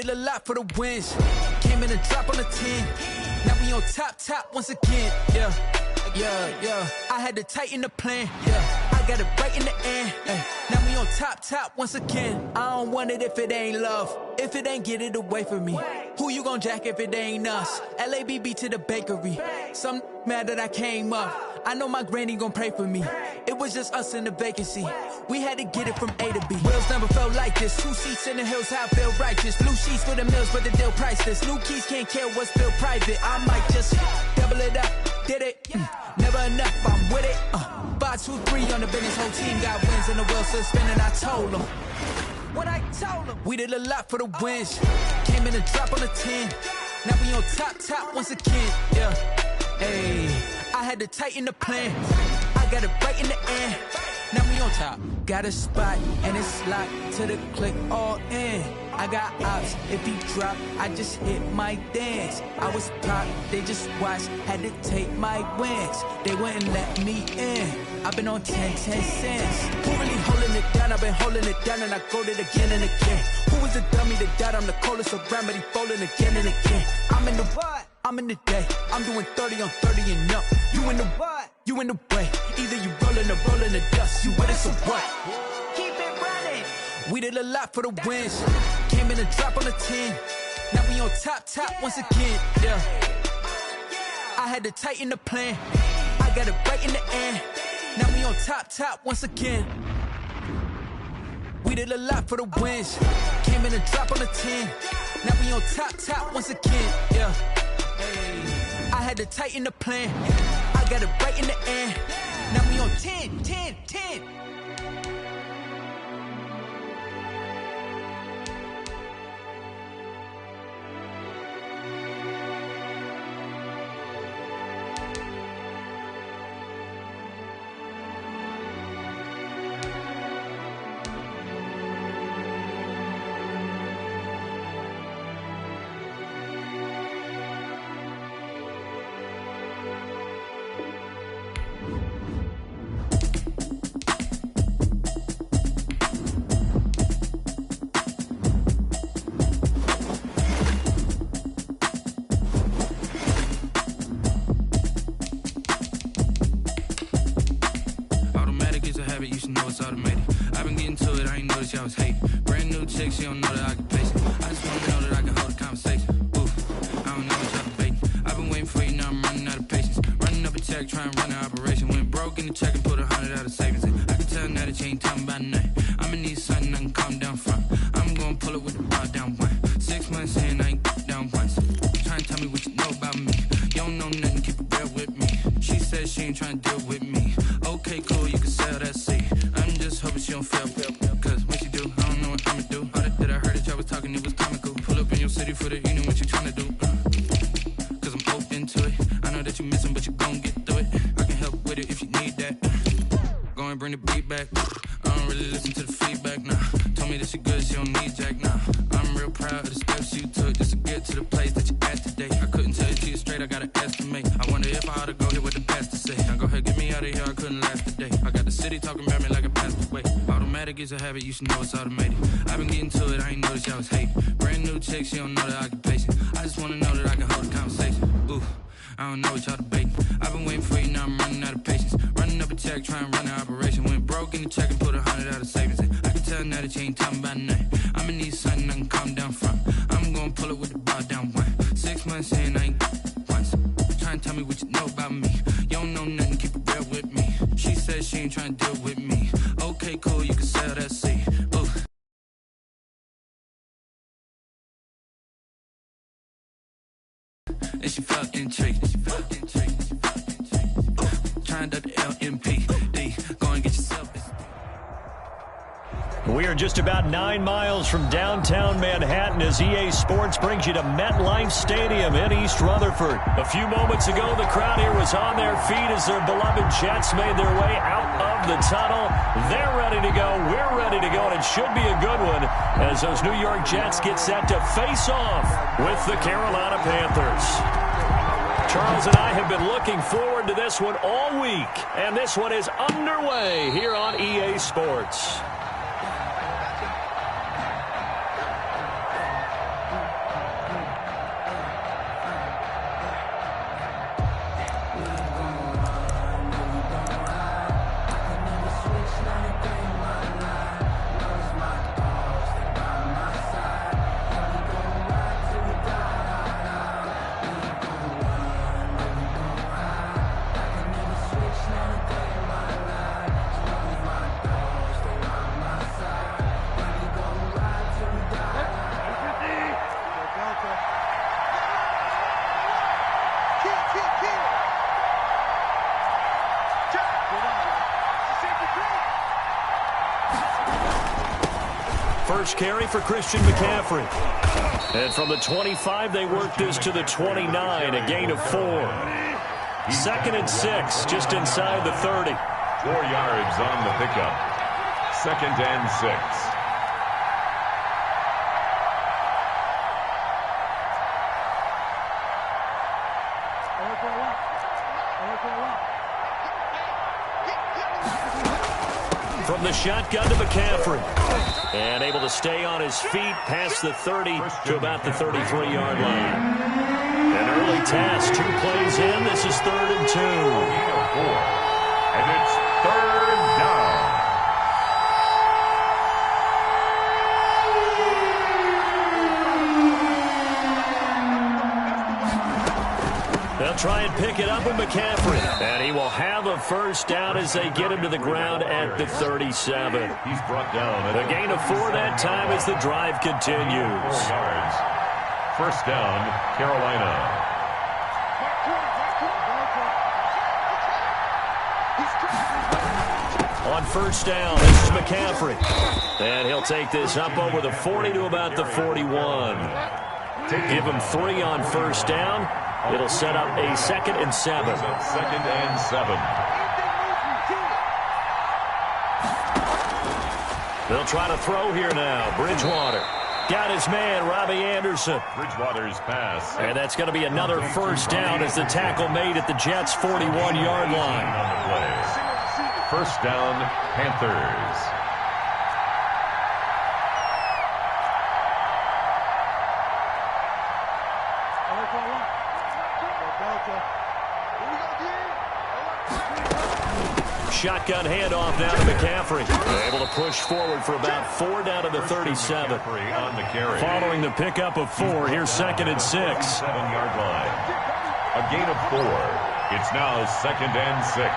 did a lot for the wins. Came in a drop on the 10. Now we on top once again. Yeah. I had to tighten the plan. Yeah, I got it right in the end. Now we on top once again. I don't want it if it ain't love. If it ain't, get it away from me. Who you gon' jack if it ain't us? LABB to the bakery. Some mad that I came up. I know my granny gon' pray for me. It was just us in the vacancy. We had to get it from A to B. Wheels never felt like this. 2 seats in the hills, how I feel righteous. Blue sheets for the mills, but the deal priceless. New keys can't care what's still private. I might just double it up. Did it? Never enough, I'm with it. 5, 2, 3 on the business. Whole team got wins and the wheels still spinning. I told them. What I told them. We did a lot for the wins. Came in a drop on the 10. Now we on top once again. Yeah. Hey, I had to tighten the plan. I got it right in the end. Now we on top. Got a spot and it's locked to the click all in. I got ops, if he drop, I just hit my dance. I was pop, they just watched, had to take my wins. They wouldn't let me in. I've been on 10 cents. Who really holding it down? I've been holding it down and I go it again and again. Who was the dummy that died? I'm the coldest around, but he folding again and again. I'm in the what? I'm in the day. I'm doing 30 on 30 and up. You in the what? You in the way. Either you rolling or rolling the dust. You with us or what? Keep it running. We did a lot for the wins. Came in a drop on the 10. Now we on top once again. Yeah. I had to tighten the plan. I got it right in the end. Now we on top once again. We did a lot for the wins. Came in a drop on the 10. Now we on top once again. Yeah. Hey, I had to tighten the plan. I got it right in the end. Now we on 10. I was hating. Brand new chick, she don't know that I can pace it. I just wanna know that I can hold a conversation. Ooh, I don't know what y'all debating. I've been waiting for you, now I'm running out of patience. Running up a check, trying to run an operation. Went broke in the check and put 100 out of savings in. I can tell now that you ain't talking about nothing. I'ma need something I can calm down from. I'm gonna pull it with the bar down one. 6 months in, I ain't down once. Trying to tell me what you know about me. You don't know nothing, keep it real with me. She said she ain't trying to deal with me. Okay, cool, you can sell that seat. I'm just hoping she don't fail. Cause when she do, I don't know what I'ma do. All that I heard that y'all was talking, it was comical. Pull up in your city for the evening, what you tryna do? Cause I'm open to it. I know that you missing, but you gon' get through it. I can help with it if you need that. Go and bring the beat back. I don't really listen to the feedback, nah. Told me that she good, she don't need jack, nah. I'm real proud of the steps you took just to get to the place that you at today. I couldn't tell you to you straight, I gotta estimate. I wonder if I ought to go here with the best to say. Now go ahead, get me out of here, I couldn't last today. I got the city talking about me like a passed away. Automatic is a habit, you should know it's automated. I've been getting to it, I ain't noticed y'all was hating. Brand new chick, she don't know the occupation. I just wanna know that I can hold a conversation. Ooh, I don't know what y'all debating. I've been waiting for you, now I'm running out of patience. Running up a check, trying to run an operation. Went broke in the check and put 100 out of savings in. I can tell now that you ain't talking about nothing. I'ma need something I can calm down from. I'm gonna pull it with the bar down one. 6 months in, I ain't once. Trying to tell me what you know about me. You don't know nothing, keep it real with me. She said she ain't trying to deal with me. Okay, cool, you can sell that seat. Ooh. And she felt intrigued. Trying to the LMPD. Go and get yourself. We are just about 9 miles from downtown Manhattan as EA Sports brings you to MetLife Stadium in East Rutherford. A few moments ago, the crowd here was on their feet as their beloved Jets made their way out of the tunnel. They're ready to go. We're ready to go, and it should be a good one as those New York Jets get set to face off with the Carolina Panthers. Charles and I have been looking forward to this one all week, and this one is underway here on EA Sports. First carry for Christian McCaffrey. And from the 25, they work this to the 29, a gain of 4. 2nd and 6, just inside the 30. 4 yards on the pickup. 2nd and 6. From the shotgun to McCaffrey. And able to stay on his feet past the 30 to about the 33-yard line. An early task, 2 plays in. This is 3rd and 2. And it's 3rd down. They'll try and pick it up with McCaffrey. And he will have a first down as they get him to the ground at the 37. He's brought down. A gain of 4 that time as the drive continues. 4 yards. First down, Carolina. On first down, this is McCaffrey. And he'll take this up over the 40 to about the 41. Give him 3 on first down. It'll set up a 2nd and 7. 2nd and 7. They'll try to throw here now. Bridgewater got his man, Robbie Anderson. Bridgewater's pass. And that's going to be another first down as the tackle made at the Jets' 41-yard line. On the play. First down, Panthers. Shotgun handoff now to McCaffrey. Able to push forward for about 4 down to the 37. On the carry. Following the pickup of 4, here's 2nd and 6. 7-yard line. A gain of 4. It's now 2nd and 6.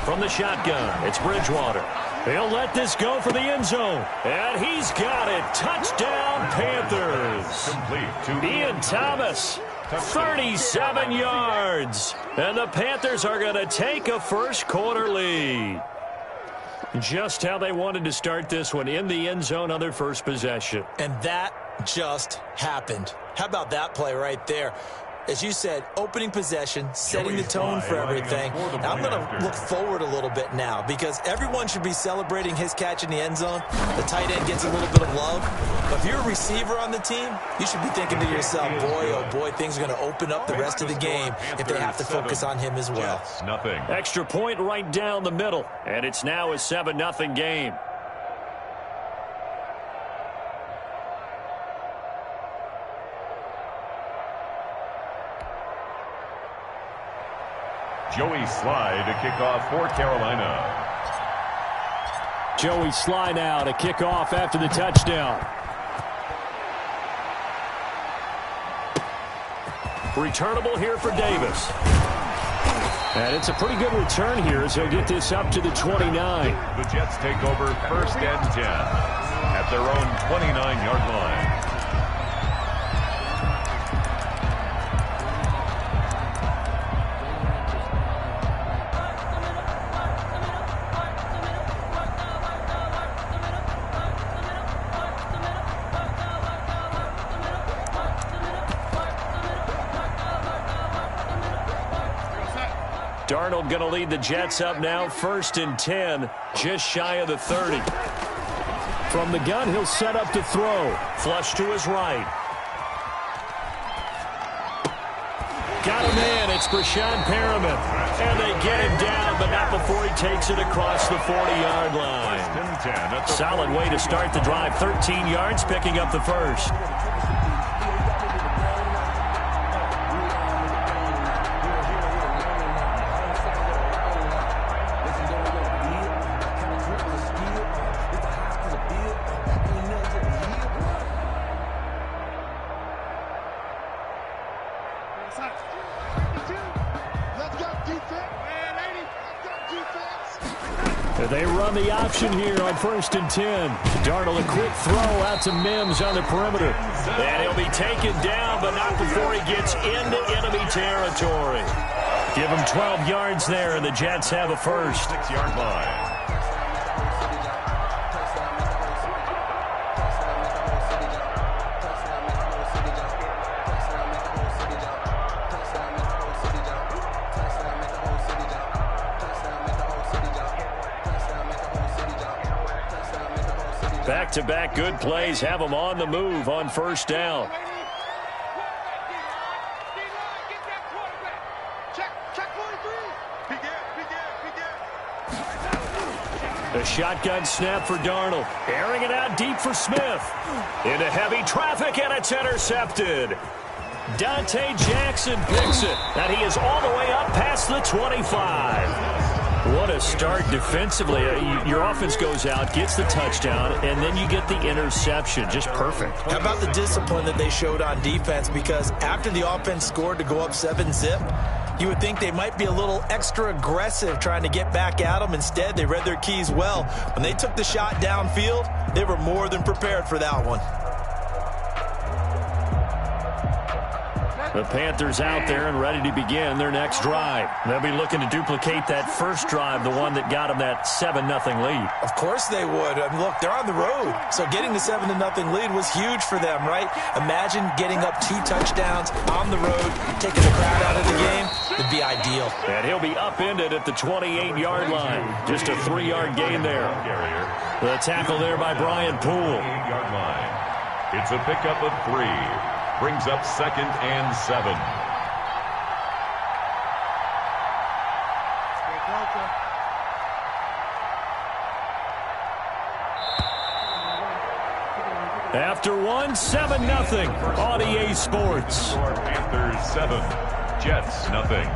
From the shotgun, it's Bridgewater. He'll let this go for the end zone. And he's got it. Touchdown, Panthers. Complete to Ian Thomas, 37 yards. And the Panthers are going to take a first-quarter lead. Just how they wanted to start this one, in the end zone on their first possession. And that just happened. How about that play right there? As you said, opening possession, setting the tone for everything. Now, I'm going to look forward a little bit now because everyone should be celebrating his catch in the end zone. The tight end gets a little bit of love. But if you're a receiver on the team, you should be thinking to yourself, boy, oh boy, things are going to open up the rest of the game if they have to focus on him as well. Nothing. Extra point right down the middle. And it's now a 7-0 game. Joey Sly to kick off for Carolina. Joey Sly now to kick off after the touchdown. Returnable here for Davis. And it's a pretty good return here as he'll get this up to the 29. The Jets take over 1st and 10 at their own 29-yard line. Darnold going to lead the Jets up now, 1st and 10, just shy of the 30. From the gun, he'll set up to throw. Flush to his right. Got him in. It's Brashad Perriman. And they get him down, but not before he takes it across the 40-yard line. Solid way to start the drive. 13 yards, picking up the first. They run the option here on 1st and 10. Darnold, a quick throw out to Mims on the perimeter. And he'll be taken down, but not before he gets into enemy territory. Give him 12 yards there, and the Jets have a first. 6-yard line. Back-to-back good plays have them on the move on 1st down. A shotgun snap for Darnold. Airing it out deep for Smith. Into heavy traffic, and it's intercepted. Dante Jackson picks it, and he is all the way up past the 25. What a start defensively. Your offense goes out, gets the touchdown, and then you get the interception. Just perfect. How about the discipline that they showed on defense? Because after the offense scored to go up 7-zip, you would think they might be a little extra aggressive trying to get back at them. Instead, they read their keys well. When they took the shot downfield, they were more than prepared for that one. The Panthers out there and ready to begin their next drive. They'll be looking to duplicate that first drive, the one that got them that 7-0 lead. Of course they would. I mean, look, they're on the road. So getting the 7-0 lead was huge for them, right? Imagine getting up 2 touchdowns on the road, taking the crowd out of the game. It'd be ideal. And he'll be upended at the 28-yard line. Just a 3-yard gain there. The tackle there by Brian Poole. 8-yard line. It's a pickup of 3. Brings up 2nd and 7. After 7-0 on EA Sports. Panthers 7, Jets nothing.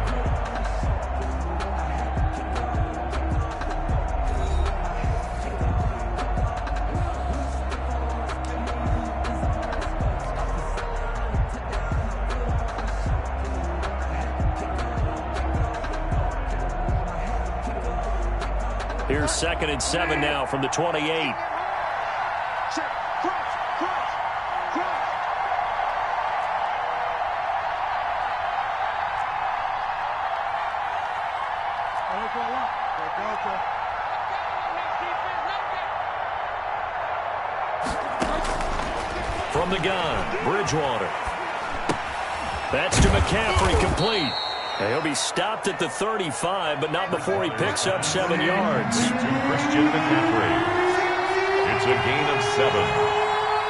Here's 2nd and 7 now from the 28. From the gun, Bridgewater. That's to McCaffrey, complete. And he'll be stopped at the 35, but not before he picks up 7 yards. Christian McCaffrey. It's a gain of 7.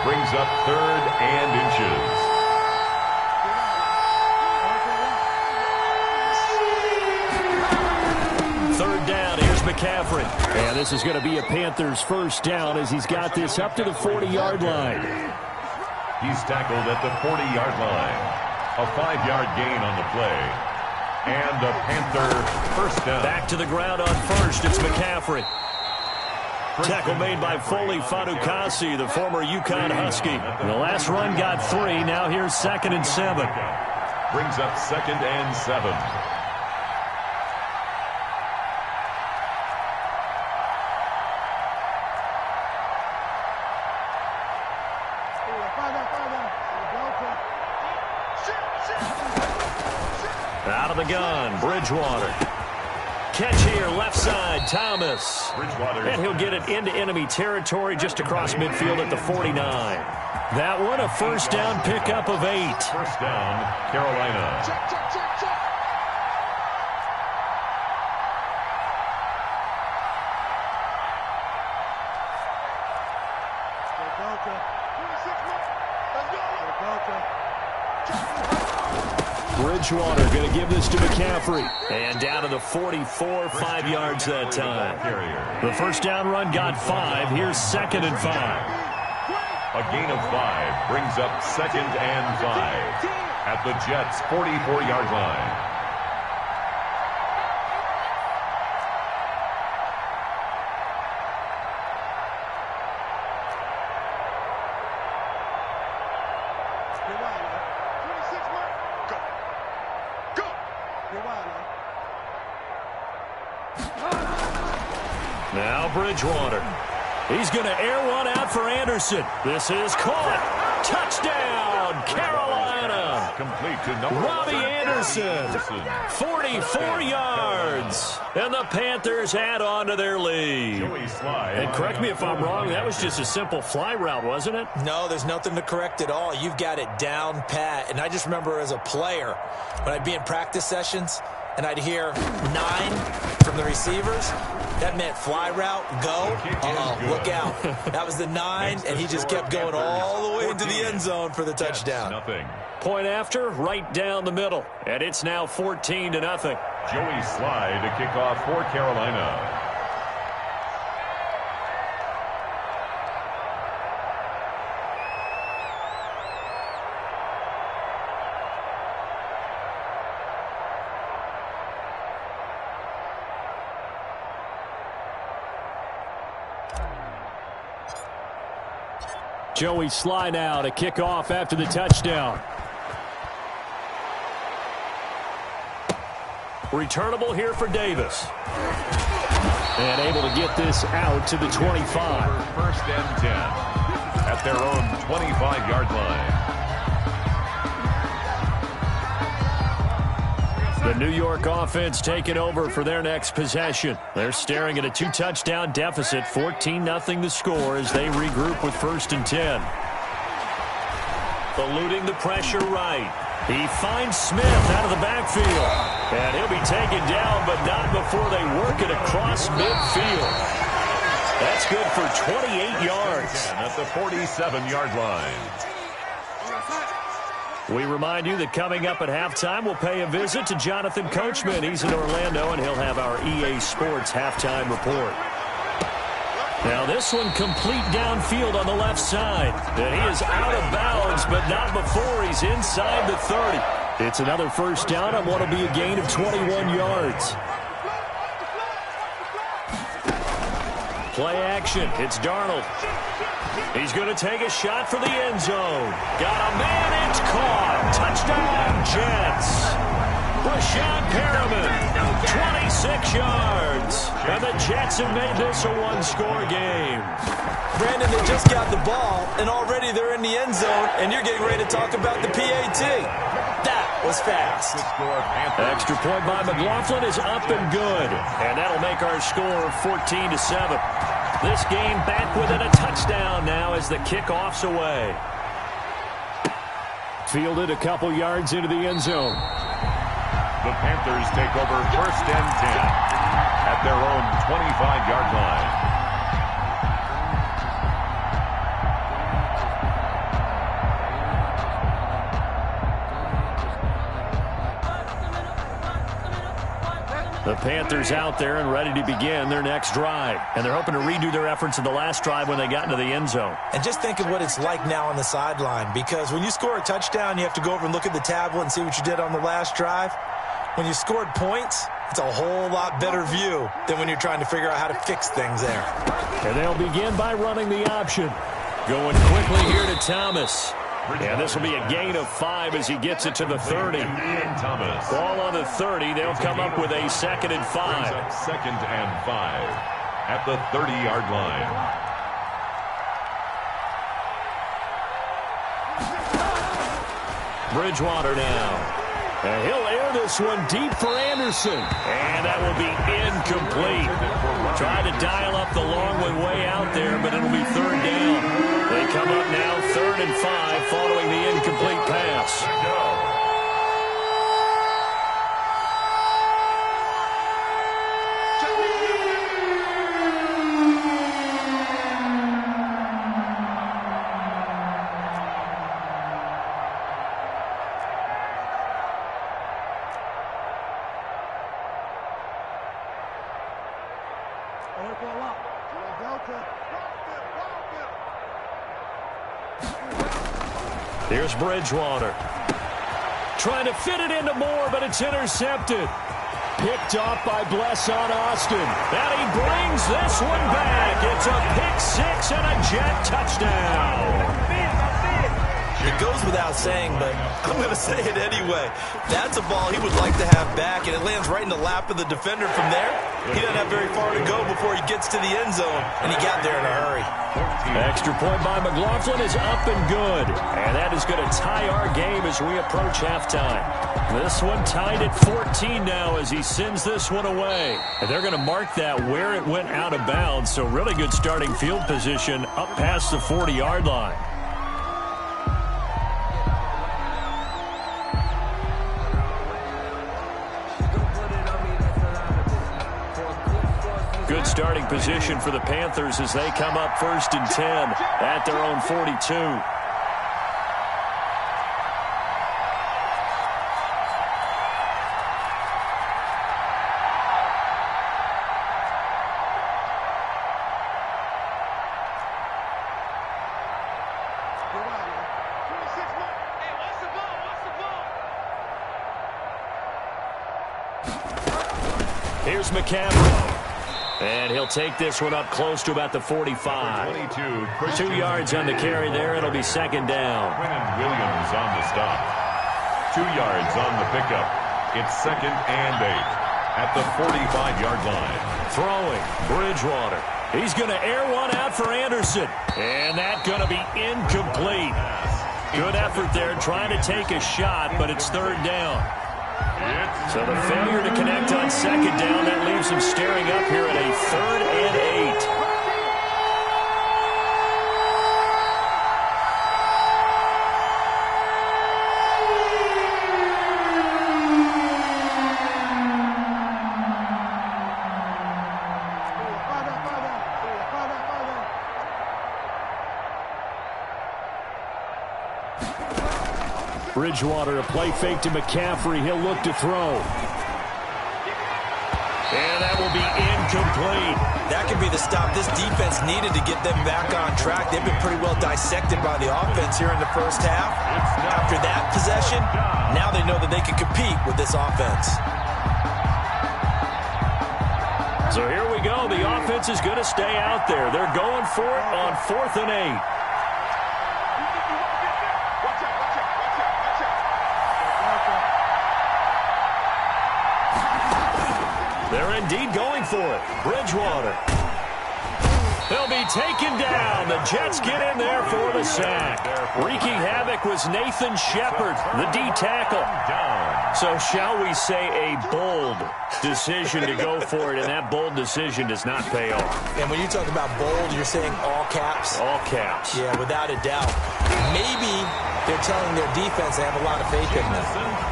Brings up 3rd and inches. Third down, here's McCaffrey. And this is going to be a Panthers first down as he's got this up to the 40-yard line. He's tackled at the 40-yard line. A 5-yard gain on the play. And a Panther first down. Back to the ground on first. It's McCaffrey. Tackle made by Foley Fadukasi, the former UConn Husky. The last run got 3. Now here's 2nd and 7. Brings up 2nd and 7. Out of the gun, Bridgewater. Catch here, left side, Thomas. Bridgewater. And he'll get it into enemy territory just across midfield at the 49. That one, a first down pickup of 8. First down, Carolina. Bridgewater going to give this to McCaffrey. And down to the 44, 5 yards that time. The first down run got 5. Here's 2nd and 5. A gain of 5 brings up 2nd and 5 at the Jets' 44-yard line. Now Bridgewater. He's going to air one out for Anderson. This is caught. Touchdown, Carolina. Complete to number Robbie Anderson, 44 yards. And the Panthers add on to their lead. And correct me if I'm wrong, that was just a simple fly route, wasn't it? No, there's nothing to correct at all. You've got it down pat. And I just remember as a player, when I'd be in practice sessions, and I'd hear 9 from the receivers, that meant fly route, go, look out. That was the 9, and he just kept going all the way into the end zone for the touchdown. Point after, right down the middle. And it's now 14-0. Joey Slye to kick off for Carolina. Joey Slye now to kick off after the touchdown. Returnable here for Davis. And able to get this out to the 25. First and 10 at their own 25-yard line. The New York offense taking over for their next possession. They're staring at a 2-touchdown deficit, 14-0 the score as they regroup with first and 10. Eluding the pressure right. He finds Smith out of the backfield. And he'll be taken down, but not before they work it across midfield. That's good for 28 yards. At the 47-yard line. We remind you that coming up at halftime, we'll pay a visit to Jonathan Coachman. He's in Orlando, and he'll have our EA Sports halftime report. Now this one complete downfield on the left side. And he is out of bounds, but not before he's inside the 30. It's another first down on what will be a gain of 21 yards. Play action. It's Darnold. He's going to take a shot for the end zone. Got a man. It's caught. Touchdown, Jets. Rashad Perriman, 26 yards. And the Jets have made this a one-score game. Brandon, they just got the ball, and already they're in the end zone, and you're getting ready to talk about the PAT. That was fast. Extra point by McLaughlin is up and good. And that'll make our score 14-7. This game back within a touchdown now as the kickoff's away. Fielded a couple yards into the end zone. The Panthers take over first and 10 at their own 25-yard line. The Panthers out there and ready to begin their next drive. And they're hoping to redo their efforts in the last drive when they got into the end zone. And just think of what it's like now on the sideline, because when you score a touchdown, you have to go over and look at the tablet and see what you did on the last drive. When you scored points, it's a whole lot better view than when you're trying to figure out how to fix things there. And they'll begin by running the option. Going quickly here to Thomas. And this will be a gain of 5 as he gets it to the 30. Ball on the 30. They'll come up with a 2nd and 5. Second and 5 at the 30-yard line. Bridgewater now. And he'll air this one deep for Anderson. And that will be incomplete. Tried to dial up the long one way out there, but it'll be 3rd down. They come up now 3rd and 5 following the incomplete pass. Here's Bridgewater. Trying to fit it into Moore, but it's intercepted. Picked off by Blesson Austin. And he brings this one back. It's a pick 6 and a Jet touchdown. It goes without saying, but I'm going to say it anyway. That's a ball he would like to have back, and it lands right in the lap of the defender from there. He doesn't have very far to go before he gets to the end zone, and he got there in a hurry. Extra point by McLaughlin is up and good. And that is going to tie our game as we approach halftime. This one tied at 14 now as he sends this one away. And they're going to mark that where it went out of bounds. So really good starting field position up past the 40-yard line. Good starting position for the Panthers as they come up 1st and 10 at their own 42. Here's McCaffrey. And he'll take this one up close to about the 45. 2 yards on the carry there. It'll be 2nd down. Williams on the stop. 2 yards on the pickup. It's 2nd and 8 at the 45-yard line. Throwing, Bridgewater. He's going to air one out for Anderson. And that's going to be incomplete. Good effort there trying to take a shot, but it's 3rd down. So the failure to connect on 2nd down, that leaves him staring up here at a 3rd and 8. Bridgewater, a play fake to McCaffrey. He'll look to throw. And that will be incomplete. That could be the stop this defense needed to get them back on track. They've been pretty well dissected by the offense here in the first half. After that possession, now they know that they can compete with this offense. So here we go. The offense is going to stay out there. They're going for it on 4th and 8. They're indeed going for it. Bridgewater. He'll be taken down. The Jets get in there for the sack. Wreaking havoc was Nathan Shepard, the D tackle. So shall we say a bold decision to go for it, and that bold decision does not pay off. And when you talk about bold, you're saying all caps? All caps. Yeah, without a doubt. Maybe they're telling their defense they have a lot of faith in them.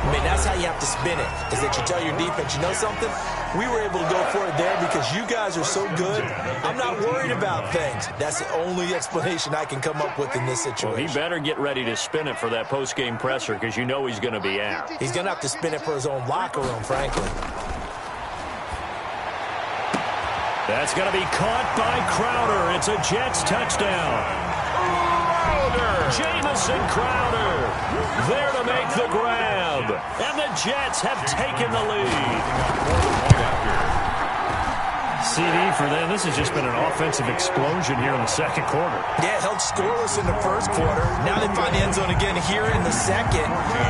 I mean, that's how you have to spin it, is that you tell your defense, you know something? We were able to go for it there because you guys are so good. I'm not worried about things. That's the only explanation I can come up with in this situation. Well, he better get ready to spin it for that post-game presser because you know he's going to be out. He's going to have to spin it for his own locker room, frankly. That's going to be caught by Crowder. It's a Jets touchdown. Jamison Crowder there to make the grab. And the Jets have taken the lead. CD for them. This has just been an offensive explosion here in the 2nd quarter. Yeah, held scoreless in the 1st quarter. Now they find the end zone again here in the 2nd.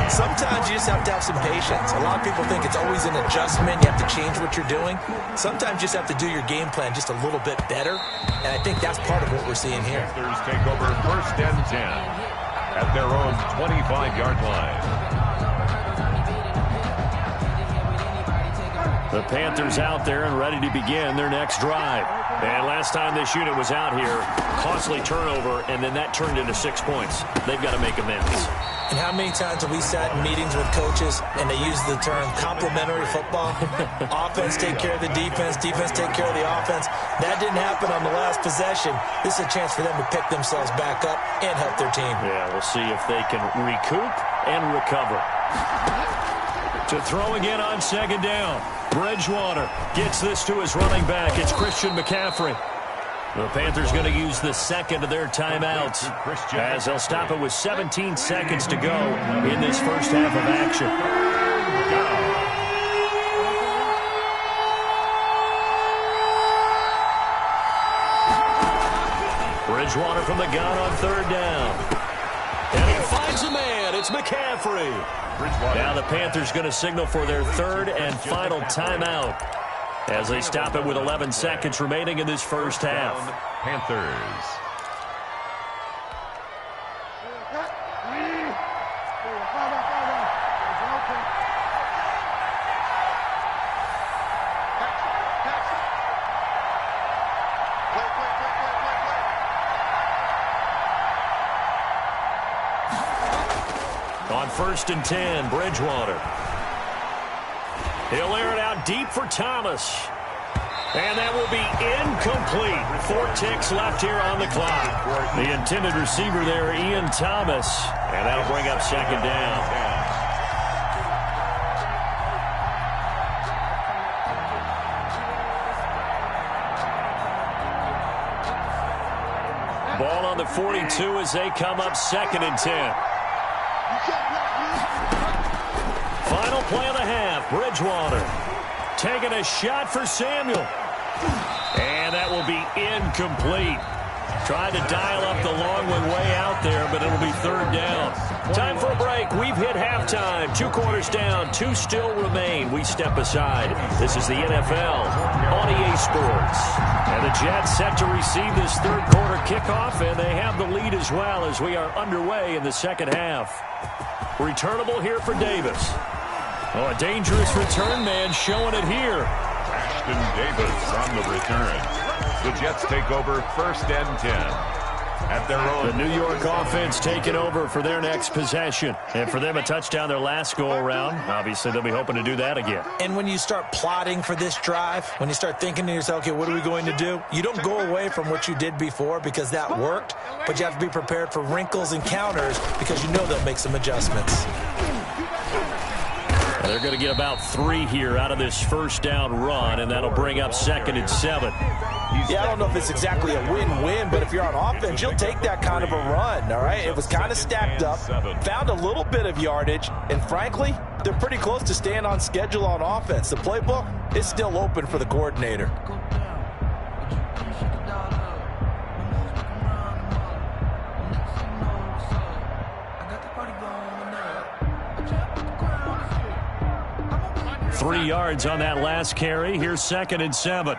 Sometimes you just have to have some patience. A lot of people think it's always an adjustment. You have to change what you're doing. Sometimes you just have to do your game plan just a little bit better. And I think that's part of what we're seeing here. Panthers take over 1st and 10 at their own 25-yard line. The Panthers out there and ready to begin their next drive. And last time this unit was out here, costly turnover, and then that turned into 6 points. They've got to make amends. And how many times have we sat in meetings with coaches and they use the term complementary football? Offense take care of the defense, defense take care of the offense. That didn't happen on the last possession. This is a chance for them to pick themselves back up and help their team. Yeah, we'll see if they can recoup and recover. To throw again on 2nd down. Bridgewater gets this to his running back. It's Christian McCaffrey. The Panthers going to use the 2nd of their timeouts as they'll stop it with 17 seconds to go in this first half of action. Bridgewater from the gun on 3rd down. And he finds It's McCaffrey. Now the Panthers going to signal for their third and final timeout as they stop it with 11 seconds remaining in this first half. Panthers. On 1st and 10, Bridgewater. He'll air it out deep for Thomas. And that will be incomplete. 4 ticks left here on the clock. The intended receiver there, Ian Thomas. And that'll bring up second down. Ball on the 42 as they come up 2nd and 10. Final play of the half. Bridgewater taking a shot for Samuel. And that will be incomplete. Tried to dial up the long one way out there, but it'll be 3rd down. Time for a break. We've hit halftime. 2 quarters down. 2 still remain. We step aside. This is the NFL on EA Sports. And the Jets set to receive this 3rd quarter kickoff, and they have the lead as well as we are underway in the 2nd half. Returnable here for Davis. Oh, a dangerous return man showing it here. Ashton Davis on the return. The Jets take over 1st and 10. At their own. The New York offense taking over for their next possession. And for them, a touchdown their last go-around. Obviously, they'll be hoping to do that again. And when you start plotting for this drive, when you start thinking to yourself, okay, what are we going to do? You don't go away from what you did before because that worked, but you have to be prepared for wrinkles and counters because you know they'll make some adjustments. They're going to get about 3 here out of this 1st down run, and that'll bring up 2nd and 7. Yeah, I don't know if it's exactly a win-win, but if you're on offense, you'll take that kind of a run, all right? It was kind of stacked up, found a little bit of yardage, and frankly, they're pretty close to staying on schedule on offense. The playbook is still open for the coordinator. Three yards on that last carry. Here's 2nd and 7.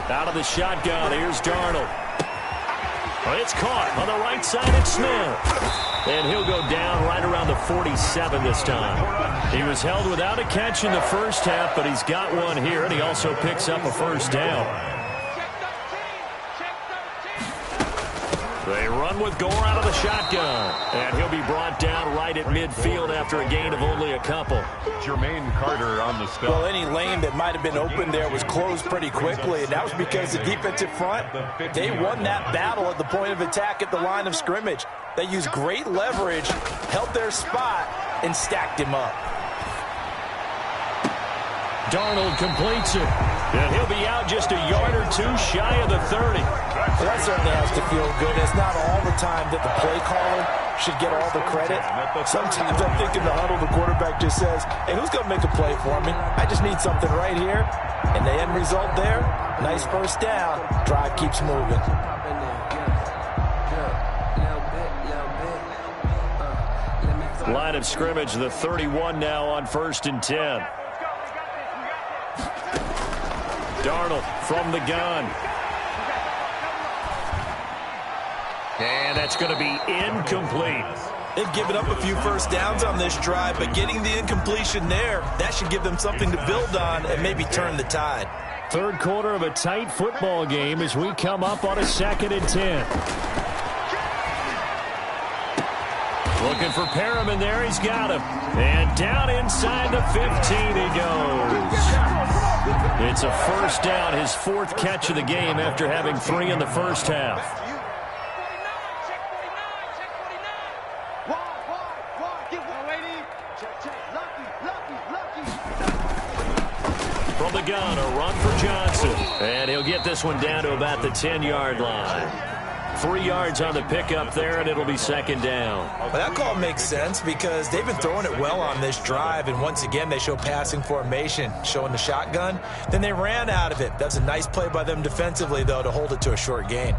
Out of the shotgun, here's Darnold. Oh, it's caught on the right side. It's Smith. And he'll go down right around the 47 this time. He was held without a catch in the 1st half, but he's got one here, and he also picks up a 1st down. They run with Gore out of the shotgun. And he'll be brought down right at midfield after a gain of only a couple. Jermaine Carter on the stop. Well, any lane that might have been open there was closed pretty quickly, and that was because the defensive front, they won that battle at the point of attack at the line of scrimmage. They used great leverage, held their spot, and stacked him up. Darnold completes it. And he'll be out just a yard or 2 shy of the 30. Well, that certainly has to feel good. It's not all the time that the play caller should get all the credit. Sometimes I think in the huddle, the quarterback just says, hey, who's going to make a play for me? I just need something right here. And the end result there, nice 1st down. Drive keeps moving. Line of scrimmage, the 31 now on 1st and 10. Darnold from the gun. And that's going to be incomplete. They've given up a few 1st downs on this drive, but getting the incompletion there, that should give them something to build on and maybe turn the tide. 3rd quarter of a tight football game as we come up on a 2nd and 10. Looking for Perriman there. He's got him. And down inside the 15 he goes. It's a 1st down, his 4th catch of the game after having 3 in the 1st half. From the gun, a run for Johnson. And he'll get this one down to about the 10-yard line. 3 yards on the pickup there, and it'll be 2nd down. Well, that call makes sense because they've been throwing it well on this drive, and once again, they show passing formation, showing the shotgun. Then they ran out of it. That's a nice play by them defensively, though, to hold it to a short gain.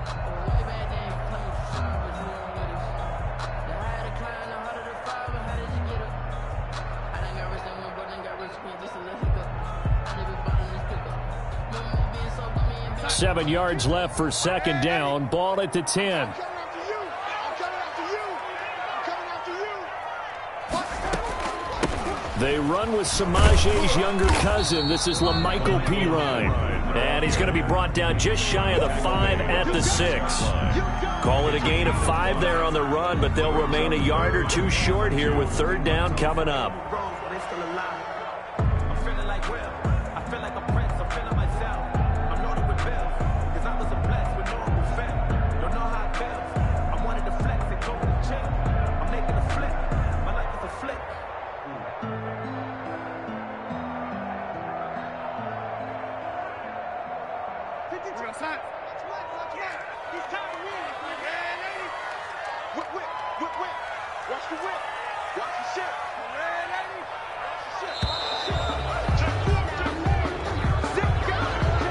7 yards left for second down. Ball at the 10. They run with Samaje's younger cousin. This is LaMichael Pirine. And he's going to be brought down just shy of the 5 at the 6. Call it a gain of 5 there on the run, but they'll remain a yard or two short here with third down coming up.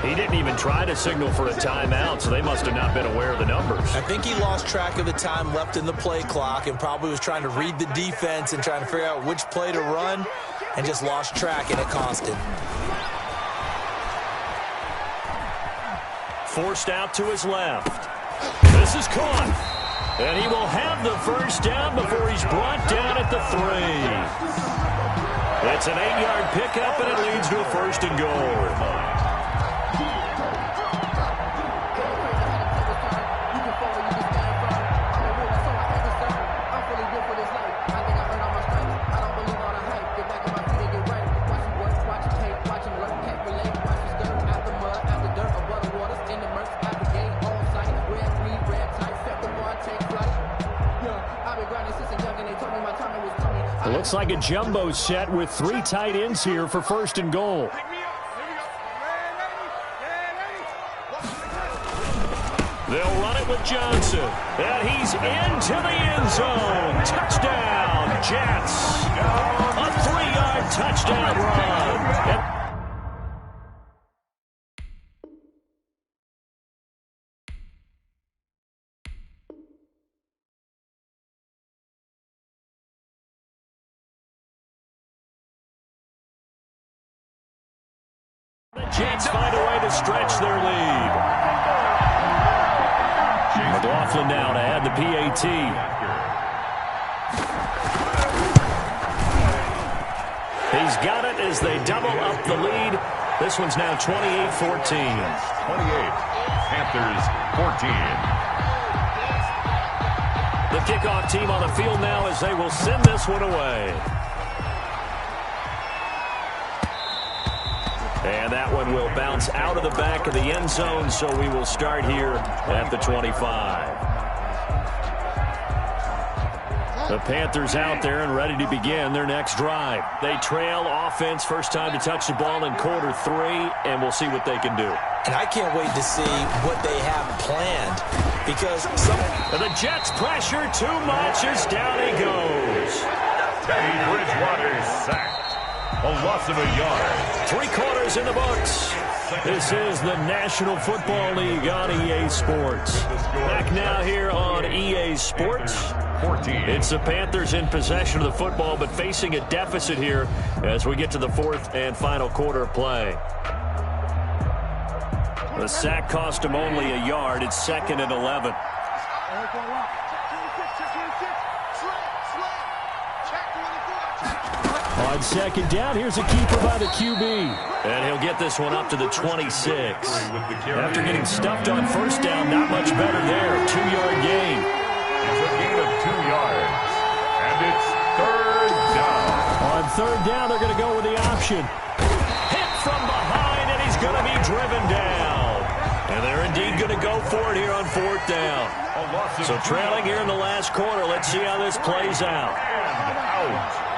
He didn't even try to signal for a timeout, so they must have not been aware of the numbers. I think he lost track of the time left in the play clock and probably was trying to read the defense and trying to figure out which play to run and just lost track, and it cost him. Forced out to his left. This is caught. And he will have the first down before he's brought down at the 3. It's an 8-yard pickup, and it leads to a first and goal. Looks like a jumbo set with 3 tight ends here for first and goal. They'll run it with Johnson. And he's into the end zone. Touchdown, Jets. A 3-yard touchdown run. The Jets find a way to stretch their lead. McLaughlin now to add the PAT. He's got it as they double up the lead. This one's now 28-14. 28, Panthers 14. The kickoff team on the field now as they will send this one away. And that one will bounce out of the back of the end zone, so we will start here at the 25. The Panthers out there and ready to begin their next drive. They trail offense, first time to touch the ball in quarter 3, and we'll see what they can do. And I can't wait to see what they have planned because the Jets pressure too much as down he goes. Teddy Bridgewater sacked. A loss of a yard. 3 quarters in the books. This is the National Football League on EA Sports. Back now here on EA Sports. 14. It's the Panthers in possession of the football, but facing a deficit here as we get to the 4th and final quarter of play. The sack cost him only a yard. It's 2nd and 11. On second down, here's a keeper by the QB. And he'll get this one up to the 26. After getting stuffed on first down, not much better there. 2-yard gain. It's a gain of 2 yards. And it's third down. On third down, they're going to go with the option. Hit from behind, and he's going to be driven down. And they're indeed going to go for it here on 4th down. So trailing here in the last quarter. Let's see how this plays out. And out.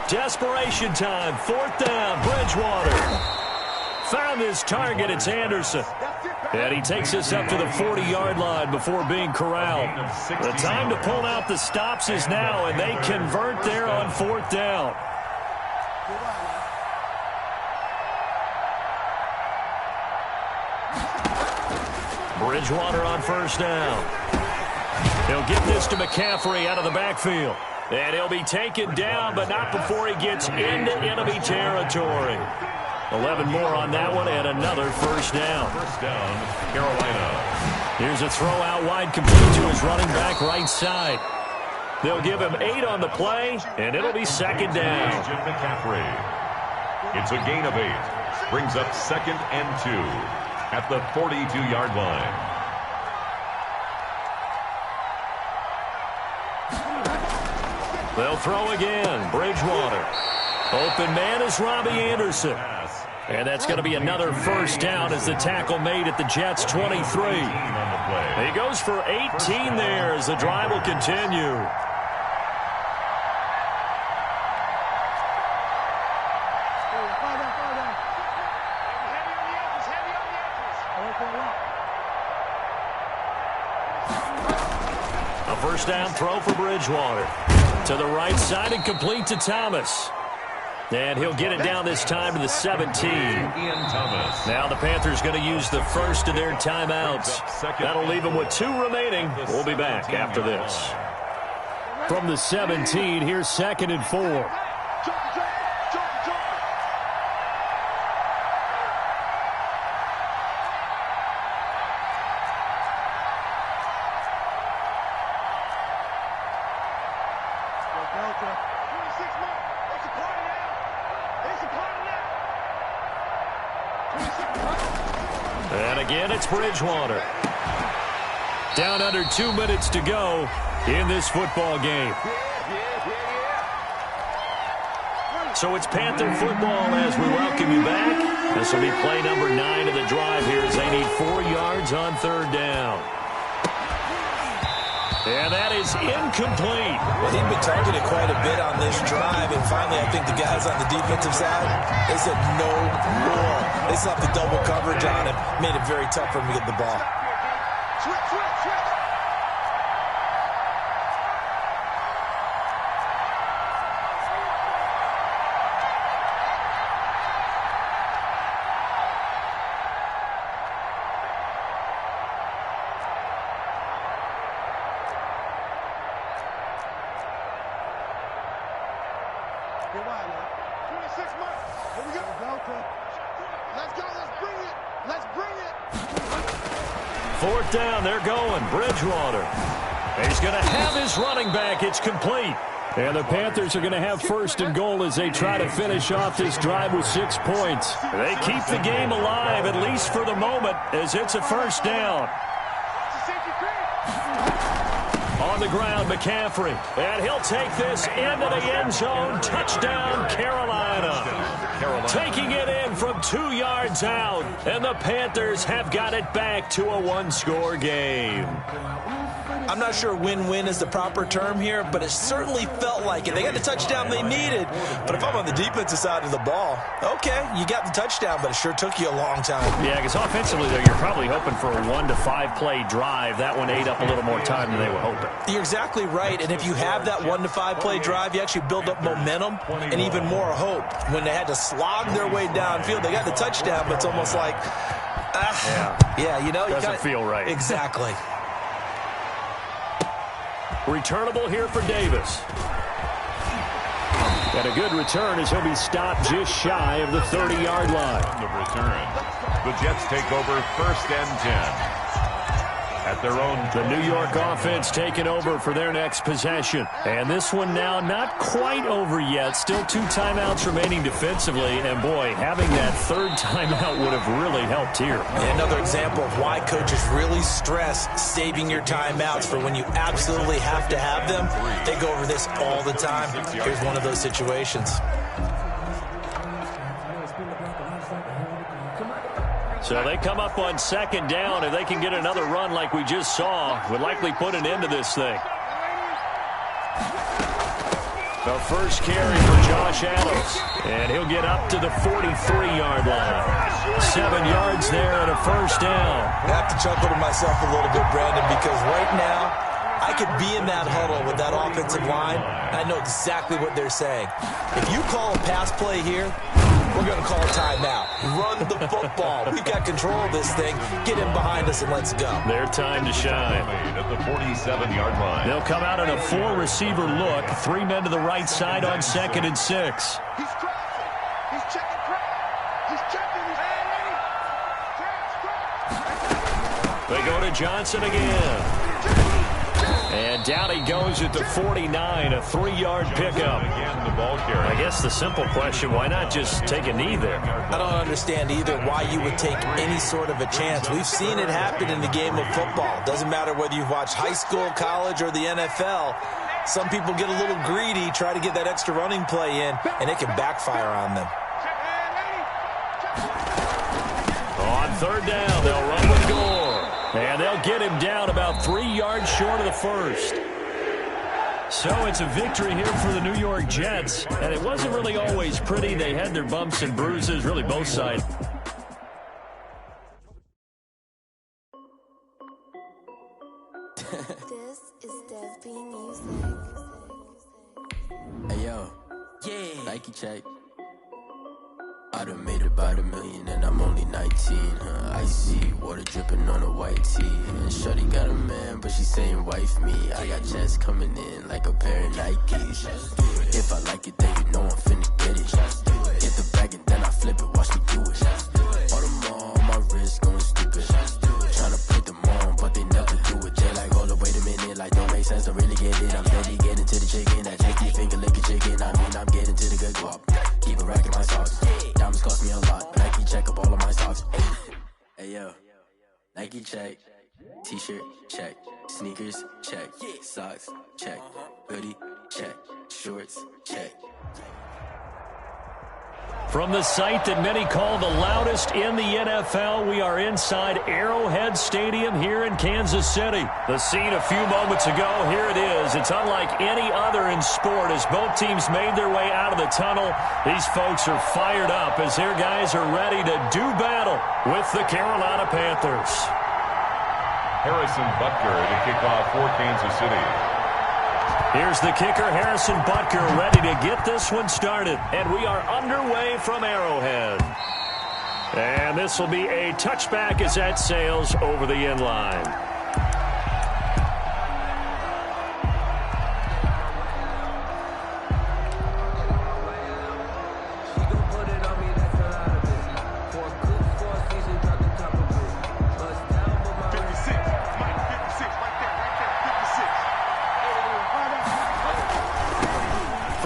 Desperation time. 4th down. Bridgewater. Found his target. It's Anderson. And he takes us up to the 40-yard line before being corralled. The time to pull out the stops is now, and they convert there on 4th down. Bridgewater on first down. He'll get this to McCaffrey out of the backfield. And he'll be taken down, but not before he gets into enemy territory. 11 more on that one, and another first down. First down, Carolina. Here's a throw out wide, complete to his running back right side. They'll give him 8 on the play, and it'll be second down. McCaffrey. It's a gain of 8. Brings up 2nd and 2 at the 42-yard line. They'll throw again. Bridgewater. Open man is Robbie Anderson. And that's going to be another first down as the tackle made at the Jets' 23. He goes for 18 there as the drive will continue. A first down throw for Bridgewater. To the right side and complete to Thomas. And he'll get it down this time to the 17. Now the Panthers going to use the first of their timeouts. That'll leave them with 2 remaining. We'll be back after this. From the 17, here's 2nd and 4. And again, it's Bridgewater. Down under 2 minutes to go in this football game. So it's Panther football as we welcome you back. This will be play number 9 of the drive here as they need 4 yards on 3rd down. And that is incomplete. Well, he'd been targeted quite a bit on this drive, and finally I think the guys on the defensive side, they said no more. They slapped the double coverage on him, made it very tough for him to get the ball. Switch. Fourth down, they're going. Bridgewater. He's going to have his running back. It's complete. And the Panthers are going to have 1st and goal as they try to finish off this drive with 6 points. They keep the game alive, at least for the moment, as it's a first down. On the ground, McCaffrey. And he'll take this into the end zone. Touchdown, Carolina. Taking it in from 2 yards out. And the Panthers have got it back to a 1-score game. I'm not sure win-win is the proper term here, but it certainly felt like it. They got the touchdown they needed. But if I'm on the defensive side of the ball, okay, you got the touchdown, but it sure took you a long time. Yeah, because offensively, though, you're probably hoping for a 1 to 5 play drive. That one ate up a little more time than they were hoping. You're exactly right, and if you have that 1 to 5 play drive, you actually build up momentum and even more hope. When they had to slog their way downfield, they got the touchdown, but it's almost like, you know. Doesn't feel right. Exactly. Returnable here for Davis. And a good return as he'll be stopped just shy of the 30-yard line. On the return, the Jets take over 1st and 10. At their own. The New York offense taking over for their next possession. And this one now not quite over yet. Still 2 timeouts remaining defensively. And, boy, having that 3rd timeout would have really helped here. And another example of why coaches really stress saving your timeouts for when you absolutely have to have them. They go over this all the time. Here's one of those situations. So they come up on 2nd down. If they can get another run like we just saw, would likely put an end to this thing. The first carry for Josh Adams. And he'll get up to the 43-yard line. 7 yards there and a first down. I have to chuckle to myself a little bit, Brandon, because right now I could be in that huddle with that offensive line, and I know exactly what they're saying. If you call a pass play here, we're going to call a timeout. Run the football. We've got control of this thing. Get him behind us and let's go. Their time to shine. At the 47-yard line. They'll come out in a 4-receiver look. 3 men to the right side on 2nd and 6. He's crossing. He's checking crowd. He's checking his head. They go to Johnson again. And down he goes at the 49, a 3-yard pickup. I guess the simple question, why not just take a knee there? I don't understand either why you would take any sort of a chance. We've seen it happen in the game of football. Doesn't matter whether you've watched high school, college, or the NFL. Some people get a little greedy, try to get that extra running play in, and it can backfire on them. On 3rd down, they'll run with Gore. And they'll get him down about 3 yards short of the first. So it's a victory here for the New York Jets. And it wasn't really always pretty. They had their bumps and bruises, really both sides. This is Dev B Music. Hey yo, yeah, Nike check. I done made about $1 million and I'm only 19. Icy water dripping on a white tee. And shorty got a man, but she saying wife me. I got checks coming in like a pair of Nikes. If I like it, then you know I'm finna get it. Get the bag and then I flip it, watch me do it. All my wrist going stupid. Tryna put them on, but they never do it. They like, hold up, wait a minute, like don't make sense, don't really get it. I'm steady getting to the chicken, that cheeky finger licking chicken. I mean, I'm getting to the good guap. Keep a rack in my socks. Diamonds cost me a lot. Nike check up all of my socks. Hey yo, Nike check. T-shirt check. Sneakers check. Socks check. Hoodie check. Shorts check. From the site that many call the loudest in the NFL, we are inside Arrowhead Stadium here in Kansas City. The scene a few moments ago, here it is. It's unlike any other in sport as both teams made their way out of the tunnel. These folks are fired up as their guys are ready to do battle with the Carolina Panthers. Harrison Butker to kick off for Kansas City. Here's the kicker, Harrison Butker, ready to get this one started. And we are underway from Arrowhead. And this will be a touchback as that sails over the end line.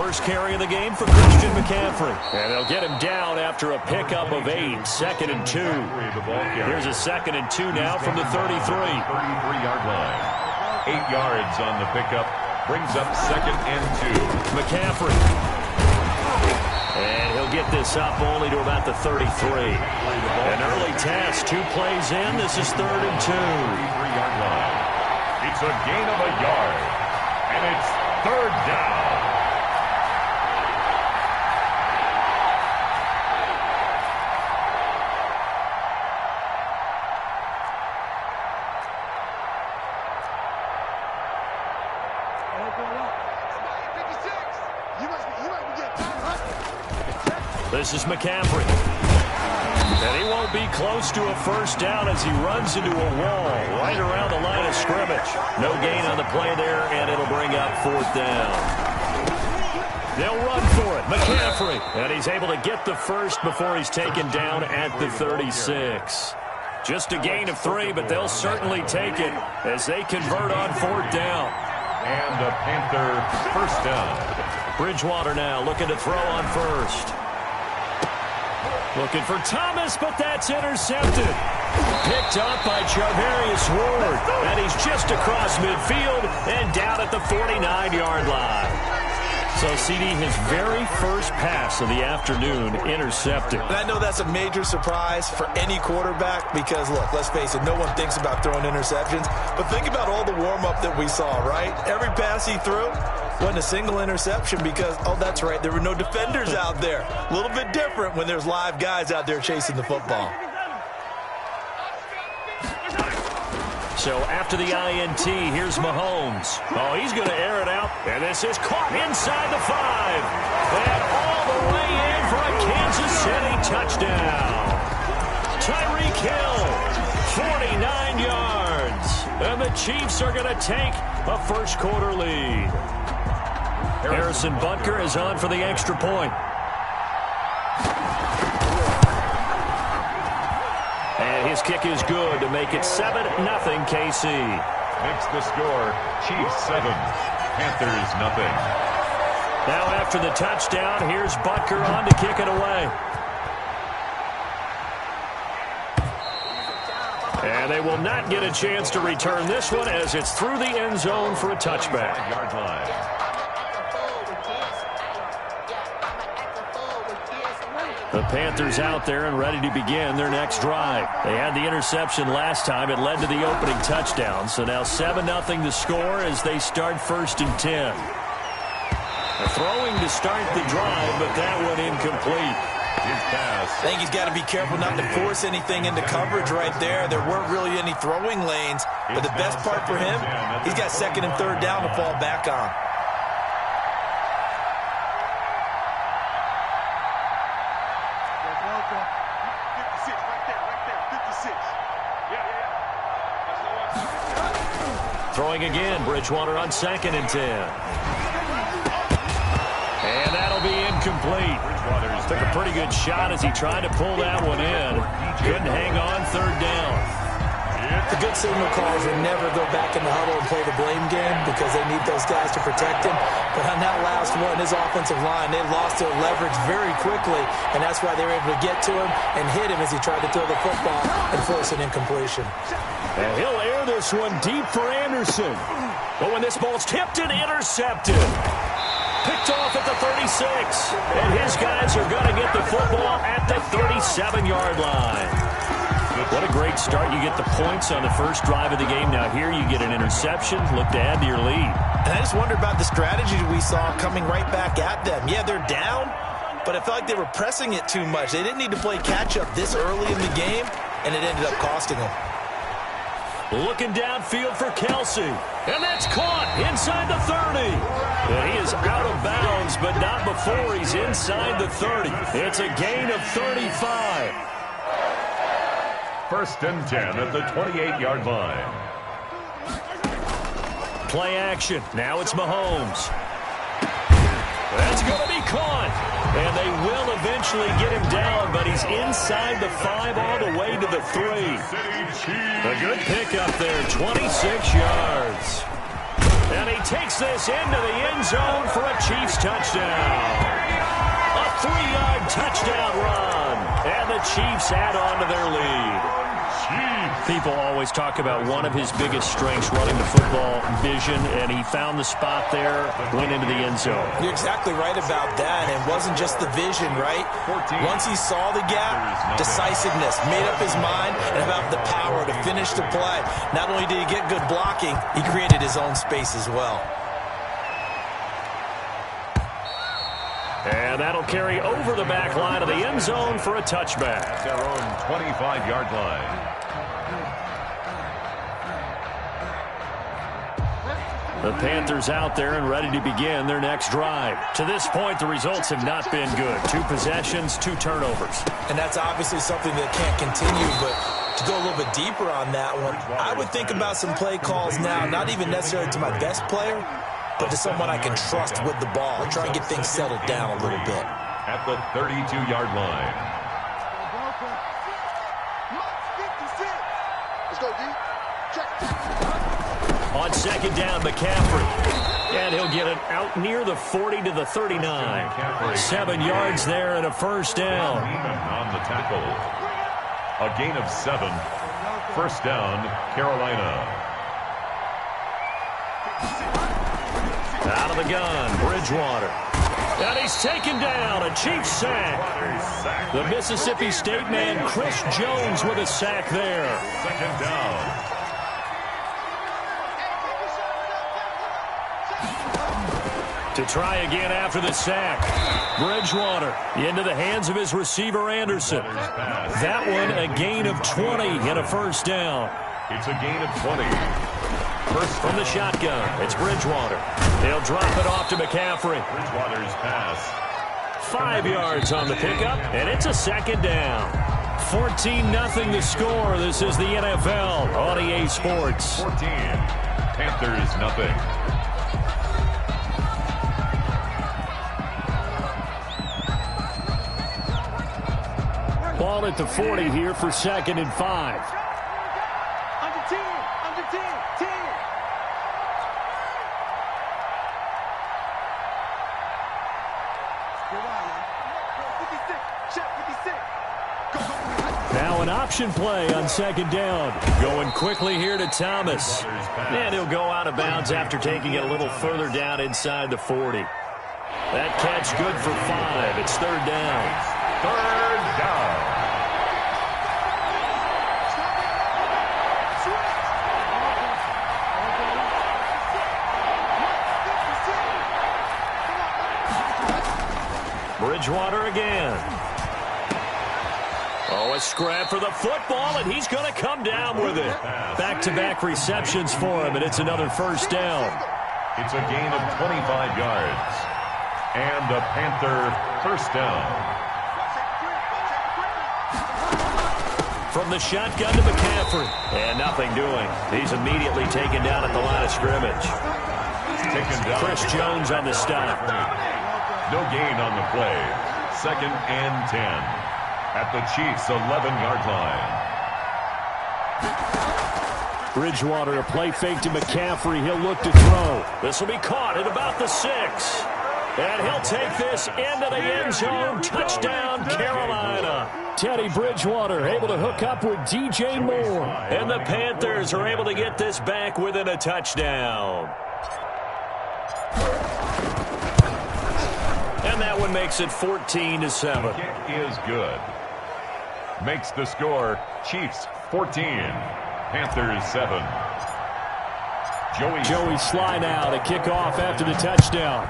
First carry of the game for Christian McCaffrey. And they'll get him down after a pickup of 8. 2nd and 2. Here's a 2nd and 2 now from the 33. 33-yard line. 8 yards on the pickup. Brings up 2nd and 2. McCaffrey. And he'll get this up only to about the 33. An early test. 2 plays in. This is 3rd and 2. 33-yard line. It's a gain of a yard. And it's 3rd down. This is McCaffrey. And he won't be close to a first down as he runs into a wall right around the line of scrimmage. No gain on the play there, and it'll bring up 4th down. They'll run for it. McCaffrey. And he's able to get the first before he's taken down at the 36. Just a gain of 3, but they'll certainly take it as they convert on 4th down. And a Panther first down. Bridgewater now looking to throw on first. Looking for Thomas, but that's intercepted. Picked up by Charvarius Ward. And he's just across midfield and down at the 49-yard line. So, CD, his very first pass of the afternoon intercepted. And I know that's a major surprise for any quarterback because, look, let's face it, no one thinks about throwing interceptions. But think about all the warm-up that we saw, right? Every pass he threw wasn't a single interception because, oh, that's right, there were no defenders out there. A little bit different when there's live guys out there chasing the football. So after the INT, here's Mahomes. Oh, he's going to air it out, and And this is caught inside the 5. And all the way in for a Kansas City touchdown. Tyreek Hill, 49 yards. And the Chiefs are going to take a first-quarter lead. Harrison Butker is on for the extra point. And his kick is good to make it 7-0 KC. Makes the score Chiefs 7, Panthers nothing. Now after the touchdown, here's Butker on to kick it away. And they will not get a chance to return this one as it's through the end zone for a touchback. Yard line. The Panthers out there and ready to begin their next drive. They had the interception last time. It led to the opening touchdown. So now 7-0 the score as they start 1st and 10. They're throwing to start the drive, but that one incomplete. His pass. I think he's got to be careful not to force anything into coverage right there. There weren't really any throwing lanes. But the best part for him, he's got 2nd and 3rd down to fall back on. Throwing again, Bridgewater on 2nd and 10. And that'll be incomplete. Took a pretty good shot as he tried to pull that one in. Couldn't hang on 3rd down. The good signal calls will never go back in the huddle and play the blame game because they need those guys to protect him. But on that last one, his offensive line, they lost their leverage very quickly, and that's why they were able to get to him and hit him as he tried to throw the football and force an incompletion. And he'll air this one deep for Anderson. But when this ball's tipped and intercepted. Picked off at the 36. And his guys are going to get the football at the 37-yard line. What a great start. You get the points on the first drive of the game. Now here you get an interception. Look to add to your lead. And I just wonder about the strategy we saw coming right back at them. Yeah, they're down, but I felt like they were pressing it too much. They didn't need to play catch-up this early in the game, and it ended up costing them. Looking downfield for Kelsey. And that's caught inside the 30. And he is out of bounds, but not before he's inside the 30. It's a gain of 35. 1st and 10 at the 28-yard line. Play action. Now it's Mahomes. That's going to be caught. And they will eventually get him down, but he's inside the 5 all the way to the 3. A good pickup there, 26 yards. And he takes this into the end zone for a Chiefs touchdown. A 3-yard touchdown run. And the Chiefs add on to their lead. People always talk about one of his biggest strengths, running the football, vision, and he found the spot there, went into the end zone. You're exactly right about that. It wasn't just the vision, right? Once he saw the gap, decisiveness, made up his mind, and about the power to finish the play. Not only did he get good blocking, he created his own space as well. And that'll carry over the back line of the end zone for a touchback. Their own 25-yard line. The Panthers out there and ready to begin their next drive. To this point, the results have not been good. 2 possessions, 2 turnovers. And that's obviously something that can't continue, but to go a little bit deeper on that one, I would think about some play calls now, not even necessarily to my best player, but to someone I can trust with the ball. Try and get things settled down a little bit. At the 32-yard line. Let's go, D. On 2nd down, McCaffrey. And he'll get it out near the 40 to the 39. 7 yards there and a 1st down. On the tackle. A gain of 7. 1st down, Carolina. Out of the gun, Bridgewater. And he's taken down, a Chiefs sack. The Mississippi State man, Chris Jones, with a sack there. 2nd down. To try again after the sack. Bridgewater into the hands of his receiver, Anderson. That one a gain of 20 and a 1st down. It's a gain of 20. First from the shotgun, it's Bridgewater. He'll drop it off to McCaffrey. Bridgewater's pass. 5 yards on the pickup, and it's a second down. 14-0 the score. This is the NFL on EA Sports. 14. Panthers nothing. Ball at the 40 here for 2nd and 5. Under 10, under 10, 10. Now an option play on 2nd down. Going quickly here to Thomas. And he'll go out of bounds after taking it a little further down inside the 40. That catch good for 5. It's 3rd down. 3rd down. Bridgewater again. Oh, a scrap for the football, and he's going to come down with it. Back-to-back receptions for him, and it's another 1st down. It's a gain of 25 yards. And a Panther 1st down. From the shotgun to McCaffrey. And nothing doing. He's immediately taken down at the line of scrimmage. Chris Jones on the stop. No gain on the play. 2nd and 10. At the Chiefs' 11-yard line. Bridgewater, a play fake to McCaffrey. He'll look to throw. This will be caught at about the 6. And he'll take this into the end zone. Touchdown, Carolina. Teddy Bridgewater able to hook up with DJ Moore. And the Panthers are able to get this back within a touchdown. And that one makes it 14-7. Kick is good. Makes the score Chiefs 14, Panthers 7. Joey Sly now to kick off after the touchdown.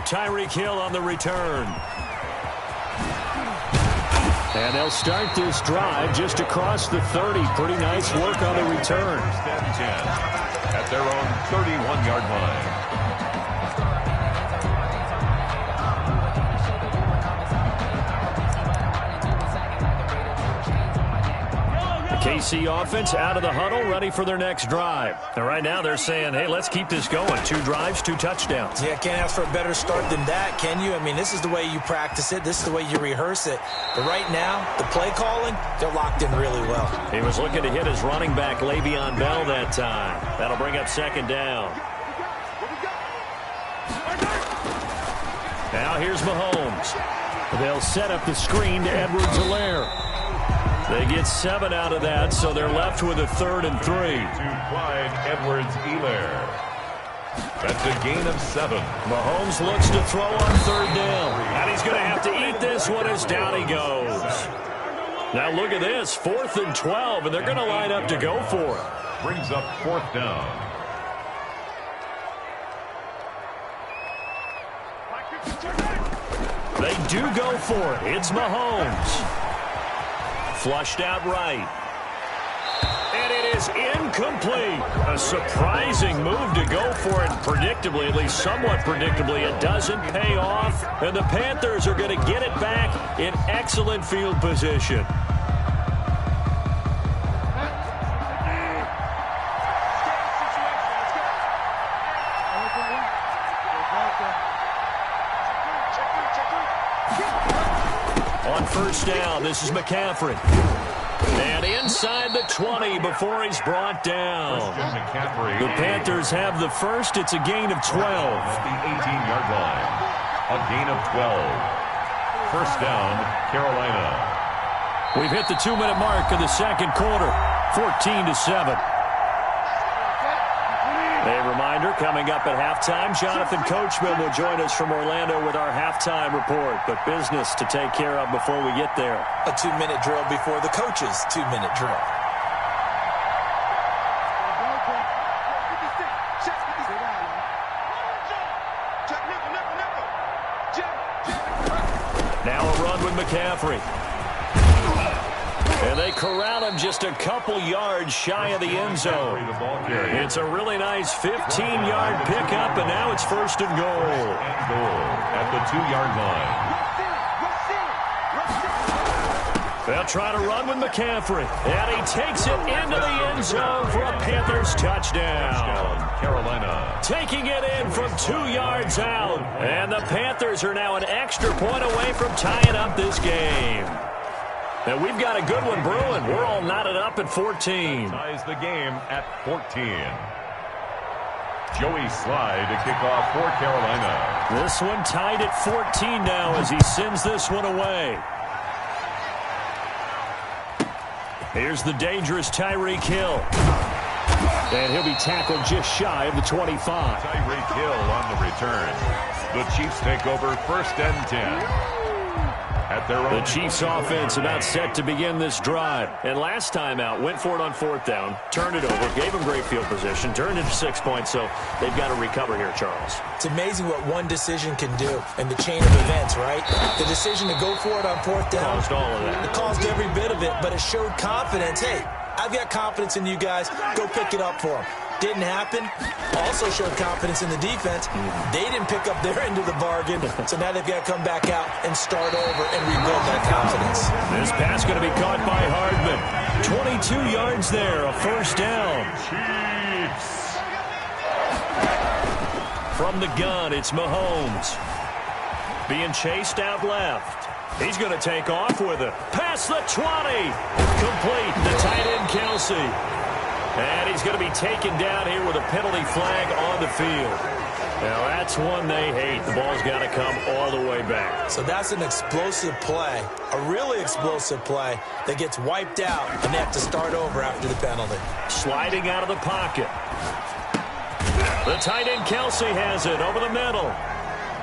Tyreek Hill on the return. And they'll start this drive just across the 30. Pretty nice work on the return. 1st and 10 at their own 31-yard line. KC offense out of the huddle, ready for their next drive. And right now they're saying, hey, let's keep this going. 2 drives, 2 touchdowns. Yeah, can't ask for a better start than that, can you? I mean, this is the way you practice it. This is the way you rehearse it. But right now, the play calling, they're locked in really well. He was looking to hit his running back, Le'Veon Bell, that time. That'll bring up 2nd down. Now here's Mahomes. They'll set up the screen to Edwards-Helaire. They get 7 out of that, so they're left with a 3rd and 3. To Clyde Edwards-Helaire. That's a gain of 7. Mahomes looks to throw on 3rd down. And he's going to have to eat this one as down he goes. Now look at this, 4th and 12, and they're going to line up to go for it. Brings up 4th down. They do go for it. It's Mahomes. Flushed out right. And it is incomplete. A surprising move to go for it. Predictably, at least somewhat predictably, it doesn't pay off. And the Panthers are going to get it back in excellent field position. On 1st down, this is McCaffrey. And inside the 20 before he's brought down. The Panthers have the first. It's a gain of 12. At the 18-yard line. A gain of 12. 1st down, Carolina. We've hit the 2-minute mark of the 2nd quarter. 14-7. A reminder, coming up at halftime, Jonathan Coachman will join us from Orlando with our halftime report. But business to take care of before we get there. A 2-minute drill before the coach's 2-minute drill. Now a run with McCaffrey. And they corral him just a couple yards shy of the end zone. It's a really nice 15-yard pickup, and now it's 1st and goal. At the 2-yard line. They'll try to run with McCaffrey, and he takes it into the end zone for a Panthers touchdown. Carolina. Taking it in from 2 yards out, and the Panthers are now an extra point away from tying up this game. And we've got a good one brewing. We're all knotted up at 14. Ties the game at 14. Joey Slye to kick off for Carolina. This one tied at 14 now as he sends this one away. Here's the dangerous Tyreek Hill. And he'll be tackled just shy of the 25. Tyreek Hill on the return. The Chiefs take over 1st and 10. At their own. The Chiefs offense about set to begin this drive. And last time out, went for it on 4th down, turned it over, gave them great field position, turned it to 6 points, so they've got to recover here, Charles. It's amazing what one decision can do in the chain of events, right? The decision to go for it on 4th down. Caused all of that. It caused every bit of it, but it showed confidence. Hey, I've got confidence in you guys. Go pick it up for them. Didn't happen. Also showed confidence in the defense. They didn't pick up their end of the bargain, so now they've got to come back out and start over and rebuild that confidence. This pass going to be caught by Hardman. 22 yards there, a 1st down. Chiefs. From the gun, it's Mahomes. Being chased out left. He's going to take off with it. Past the 20. Complete. The tight end, Kelsey. And he's going to be taken down here with a penalty flag on the field. Now, that's one they hate. The ball's got to come all the way back. So that's an explosive play, a really explosive play that gets wiped out, and they have to start over after the penalty. Sliding out of the pocket. The tight end, Kelsey, has it over the middle.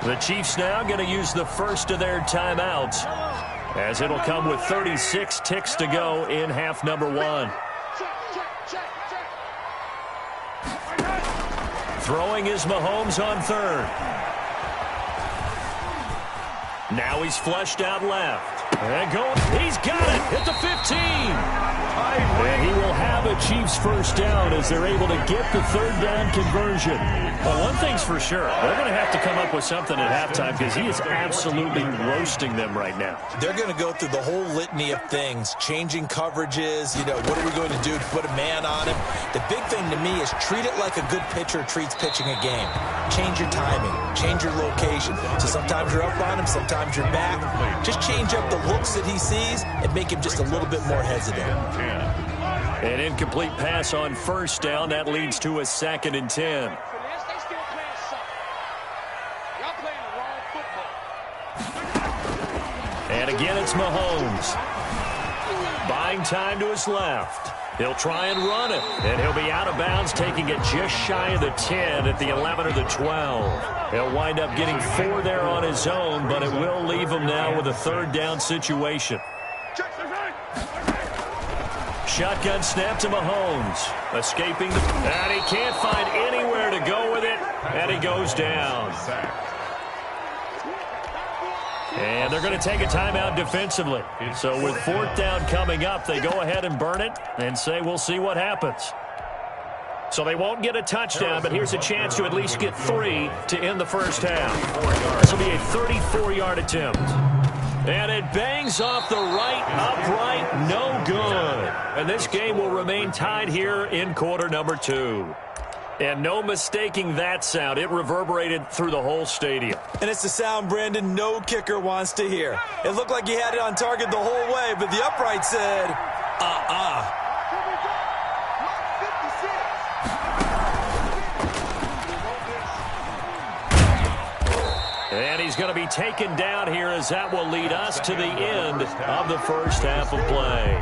The Chiefs now going to use the first of their timeouts, as it'll come with 36 ticks to go in half number 1. Throwing is Mahomes on 3rd. Now he's flushed out left. And going, he's got it at the 15. And he will have a Chiefs 1st down as they're able to get the 3rd down conversion. Well, one thing's for sure. They're going to have to come up with something at halftime because he is absolutely roasting them right now. They're going to go through the whole litany of things, changing coverages, what are we going to do to put a man on him? The big thing to me is treat it like a good pitcher treats pitching a game. Change your timing, change your location. So sometimes you're up on him, sometimes you're back. Just change up the looks that he sees and make him just a little bit more hesitant. An incomplete pass on 1st down. That leads to a 2nd and 10. And again, it's Mahomes. Buying time to his left. He'll try and run it, and he'll be out of bounds, taking it just shy of the 10 at the 11 or the 12. He'll wind up getting 4 there on his own, but it will leave him now with a 3rd down situation. Shotgun snap to Mahomes. Escaping, and he can't find anywhere to go with it, and he goes down. And they're going to take a timeout defensively. So with 4th down coming up, they go ahead and burn it and say we'll see what happens. So they won't get a touchdown, but here's a chance to at least get 3 to end the 1st half. This will be a 34-yard attempt. And it bangs off the right upright, no good. And this game will remain tied here in quarter number 2. And no mistaking that sound. It reverberated through the whole stadium. And it's the sound, Brandon, no kicker wants to hear. It looked like he had it on target the whole way, but the upright said, And he's going to be taken down here as that will lead us to the end of the 1st half of play.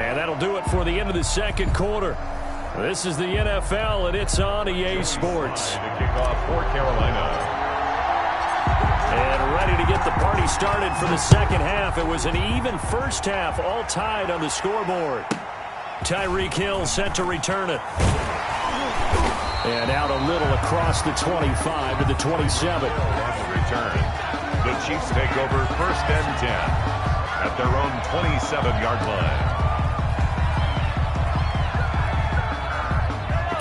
And that'll do it for the end of the 2nd quarter. This is the NFL, and it's on EA Sports. To kick off for Carolina. And ready to get the party started for the 2nd half. It was an even 1st half, all tied on the scoreboard. Tyreek Hill set to return it. And out a little across the 25 to the 27. On the return, the Chiefs take over 1st and 10. at their own 27-yard line.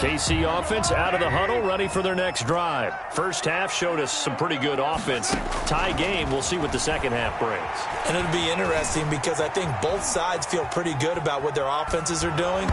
KC offense out of the huddle, ready for their next drive. First half showed us some pretty good offense. Tie game, we'll see what the second half brings. And it'll be interesting because I think both sides feel pretty good about what their offenses are doing.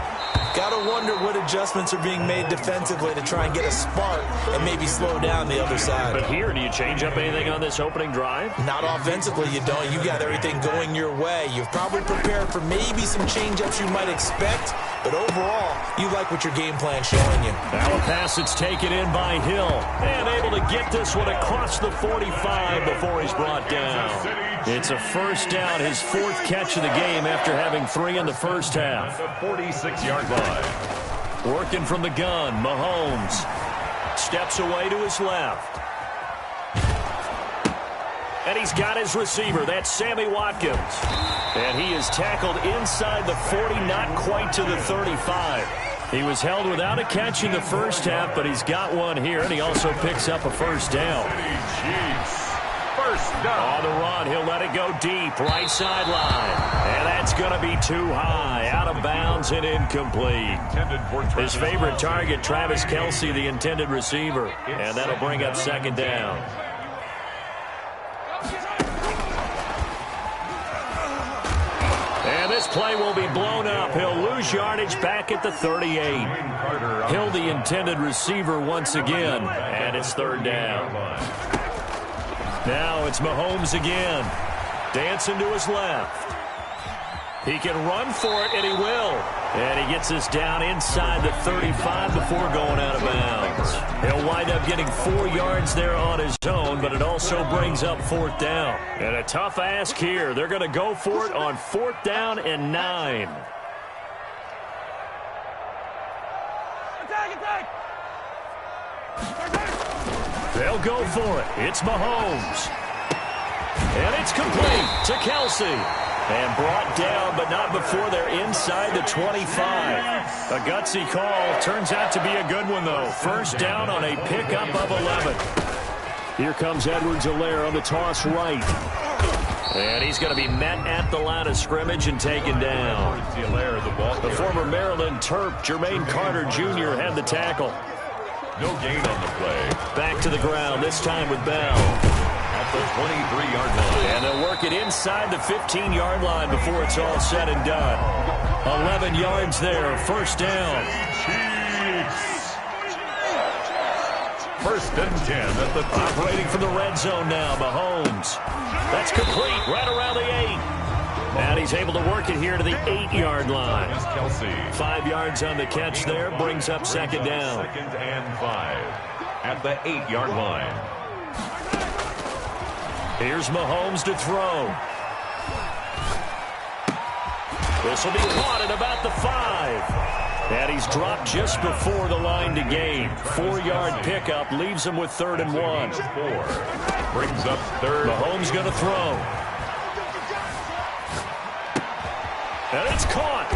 Got to wonder what adjustments are being made defensively to try and get a spark and maybe slow down the other side. But here, do you change up anything on this opening drive? Not offensively, you don't. You got everything going your way. You've probably prepared for maybe some change-ups you might expect, but overall, you like what your game plan's showing you. Now a pass that's taken in by Hill, and able to get this one across the 45 before he's brought down. It's a first down, his fourth catch of the game after having 3 in the first half. The 46-yard line. Working from the gun, Mahomes steps away to his left. And he's got his receiver. That's Sammy Watkins. And he is tackled inside the 40, not quite to the 35. He was held without a catch in the first half, but he's got one here, and he also picks up a first down. First down. On the run, he'll let it go deep, right sideline. And that's going to be too high, out of bounds and incomplete. His favorite target, Travis Kelce, the intended receiver. And that'll bring up second down. And this play will be blown up. He'll lose yardage back at the 38. Hill, the intended receiver once again. And it's third down. Now it's Mahomes again. Dancing to his left. He can run for it, and he will. And he gets this down inside the 35 before going out of bounds. He'll wind up getting 4 yards there on his own, but it also brings up fourth down. And a tough ask here. They're going to go for it on fourth down and 9. They'll go for it. It's Mahomes. And it's complete to Kelce. And brought down, but not before they're inside the 25. A gutsy call. Turns out to be a good one, though. First down on a pickup of 11. Here comes Edwards-Helaire on the toss right. And he's going to be met at the line of scrimmage and taken down. The former Maryland Terp, Jermaine Carter Jr. had the tackle. No gain on the play. Back to the ground, this time with Bell. At the 23-yard line. And they'll work it inside the 15-yard line before it's all said and done. 11 yards there, first down. Chiefs. First and 10 at the operating from the red zone now, Mahomes. That's complete, right around the 8. And he's able to work it here to the 8-yard line. 5 yards on the catch there, brings up second down. Second and 5 at the 8-yard line. Here's Mahomes to throw. This will be caught at about the 5. And he's dropped just before the line to gain. 4-yard pickup leaves him with 3rd and 1. 4 brings up third. Mahomes going to throw. And it's caught.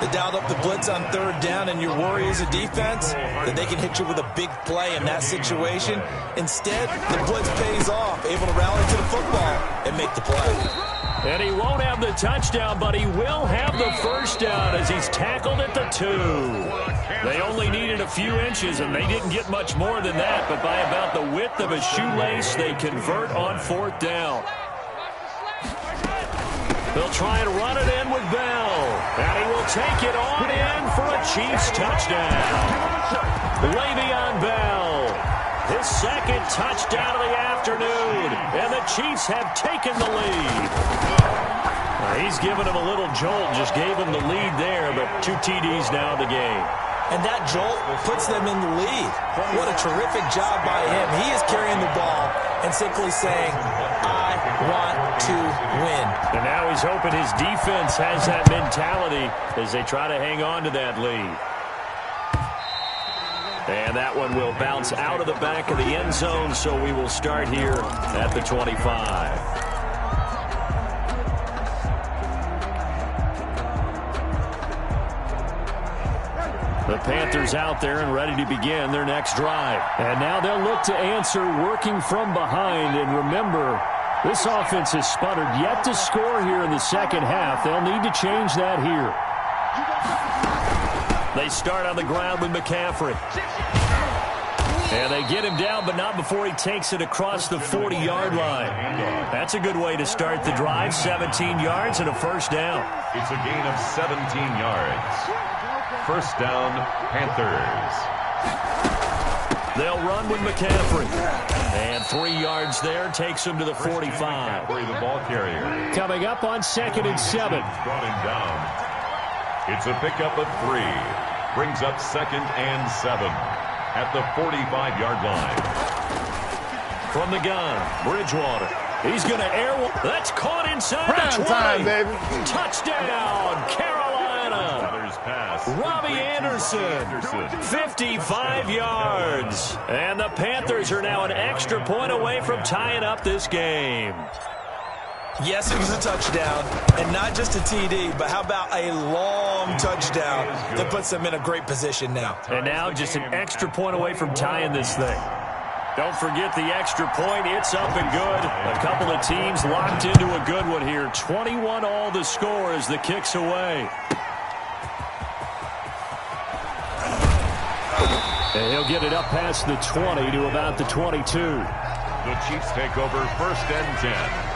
They dialed up the blitz on third down, and your worry as a defense that they can hit you with a big play in that situation. Instead, the blitz pays off, able to rally to the football and make the play. And he won't have the touchdown, but he will have the first down as he's tackled at the 2. They only needed a few inches, and they didn't get much more than that, but by about the width of a shoelace, they convert on fourth down. They'll try and run it in with Bell. And he will take it on in for a Chiefs touchdown. Le'Veon Bell, his second touchdown of the afternoon. And the Chiefs have taken the lead. He's given him a little jolt, just gave him the lead there, but 2 TDs now in the game. And that jolt puts them in the lead. What a terrific job by him. He is carrying the ball and simply saying, I want to win. And now he's hoping his defense has that mentality as they try to hang on to that lead. And that one will bounce out of the back of the end zone, so we will start here at the 25. The Panthers out there and ready to begin their next drive. And now they'll look to answer working from behind. And remember, This offense has sputtered yet to score here in the second half. They'll need to change that here. They start on the ground with McCaffrey. And they get him down, but not before he takes it across the 40-yard line. That's a good way to start the drive. 17 yards and a first down. It's a gain of 17 yards. First down, Panthers. They'll run with McCaffrey. And 3 yards there takes him to the 45. The ball carrier. Coming up on 2nd and 7. Brought him down. It's a pickup of 3. Brings up 2nd and 7. At the 45-yard line. From the gun, Bridgewater. He's going to air one. That's caught inside the 20. Time, baby. Touchdown, Carolina. Pass. Robbie Anderson, 55 yards. And the Panthers are now an extra point away from tying up this game. Yes, it was a touchdown, and not just a TD, but how about a long touchdown that puts them in a great position now. And now just an extra point away from tying this thing. Don't forget the extra point. It's up and good. A couple of teams locked into a good one here. 21 all the score as the kick's away. And he'll get it up past the 20 to about the 22. The Chiefs take over 1st and 10.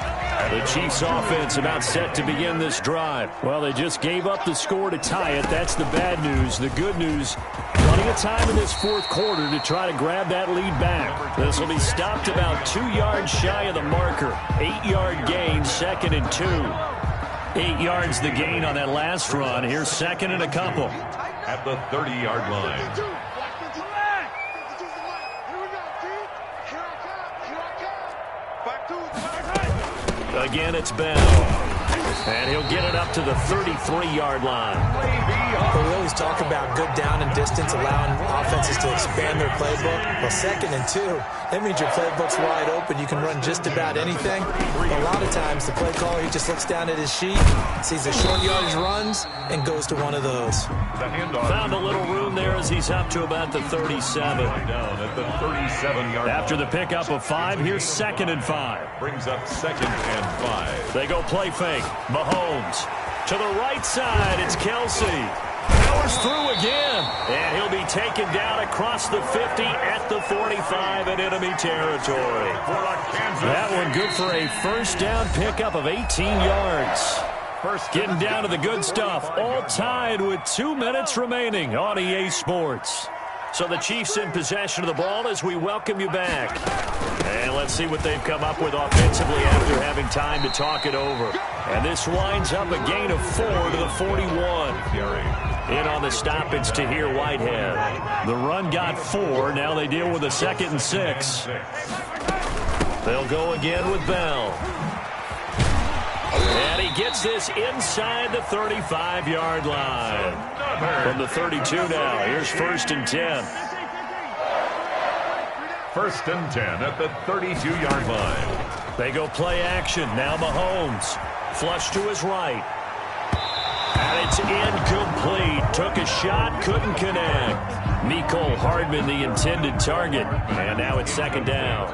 The Chiefs offense about set to begin this drive. Well, they just gave up the score to tie it. That's the bad news. The good news, plenty of time in this 4th quarter to try to grab that lead back. This will be stopped about 2 yards shy of the marker. 8-yard gain, 2nd and 2. 8 yards the gain on that last run. Here's 2nd and a couple. At the 30-yard line. Again, it's Bell. And he'll get it up to the 33-yard line. We always talk about good down and distance, allowing offenses to expand their playbook. Well, 2nd and 2, that means your playbook's wide open. You can run just about anything. A lot of times, the play caller, he just looks down at his sheet, sees the short yardage runs, and goes to one of those. Found a little room there as he's up to about the 37. Down at the 37-yard line. After the pickup of 5, here's 2nd and 5. Brings up 2nd and 5. They go play fake. Mahomes. To the right side, it's Kelsey. Powers through again. And he'll be taken down across the 50 at the 45 in enemy territory. That one good for a first down pickup of 18 yards. Getting down to the good stuff. All tied with 2 minutes remaining on EA Sports. So the Chiefs in possession of the ball as we welcome you back. And let's see what they've come up with offensively after having time to talk it over. And this winds up a gain of 4 to the 41. In on the stoppage to here, Whitehead. The run got 4. Now they deal with a 2nd and 6. They'll go again with Bell. And he gets this inside the 35-yard line. From the 32 now, here's 1st and 10. 1st and 10 at the 32-yard line. They go play action. Now Mahomes. Flush to his right. And it's incomplete. Took a shot, couldn't connect. Mecole Hardman, the intended target. And now it's 2nd down.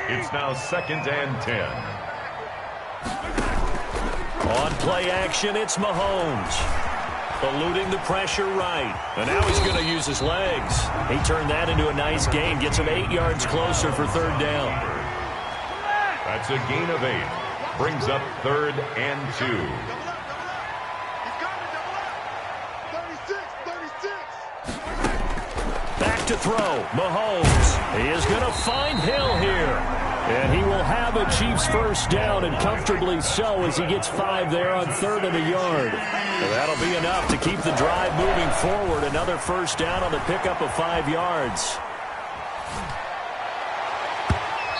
It's now 2nd and 10. On play action, it's Mahomes. Eluding the pressure right. And now he's going to use his legs. He turned that into a nice gain. Gets him 8 yards closer for 3rd down. That's a gain of 8. Brings up 3rd and 2. Back to throw. Mahomes. He is going to find Hill here. And he will have a Chiefs first down, and comfortably so, as he gets 5 there on 3rd and a yard. And that'll be enough to keep the drive moving forward. Another first down on the pickup of 5 yards.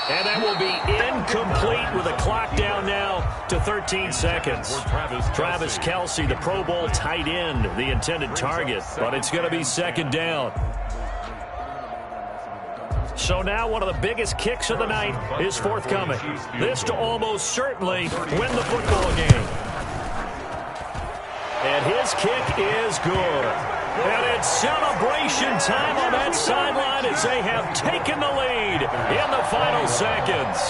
And that will be incomplete with a clock down now to 13 seconds. Travis Kelce, the Pro Bowl tight end, the intended target. But it's going to be 2nd down. So now one of the biggest kicks of the night is forthcoming. This to almost certainly win the football game. And his kick is good. And it's celebration time on that sideline as they have taken the lead in the final seconds.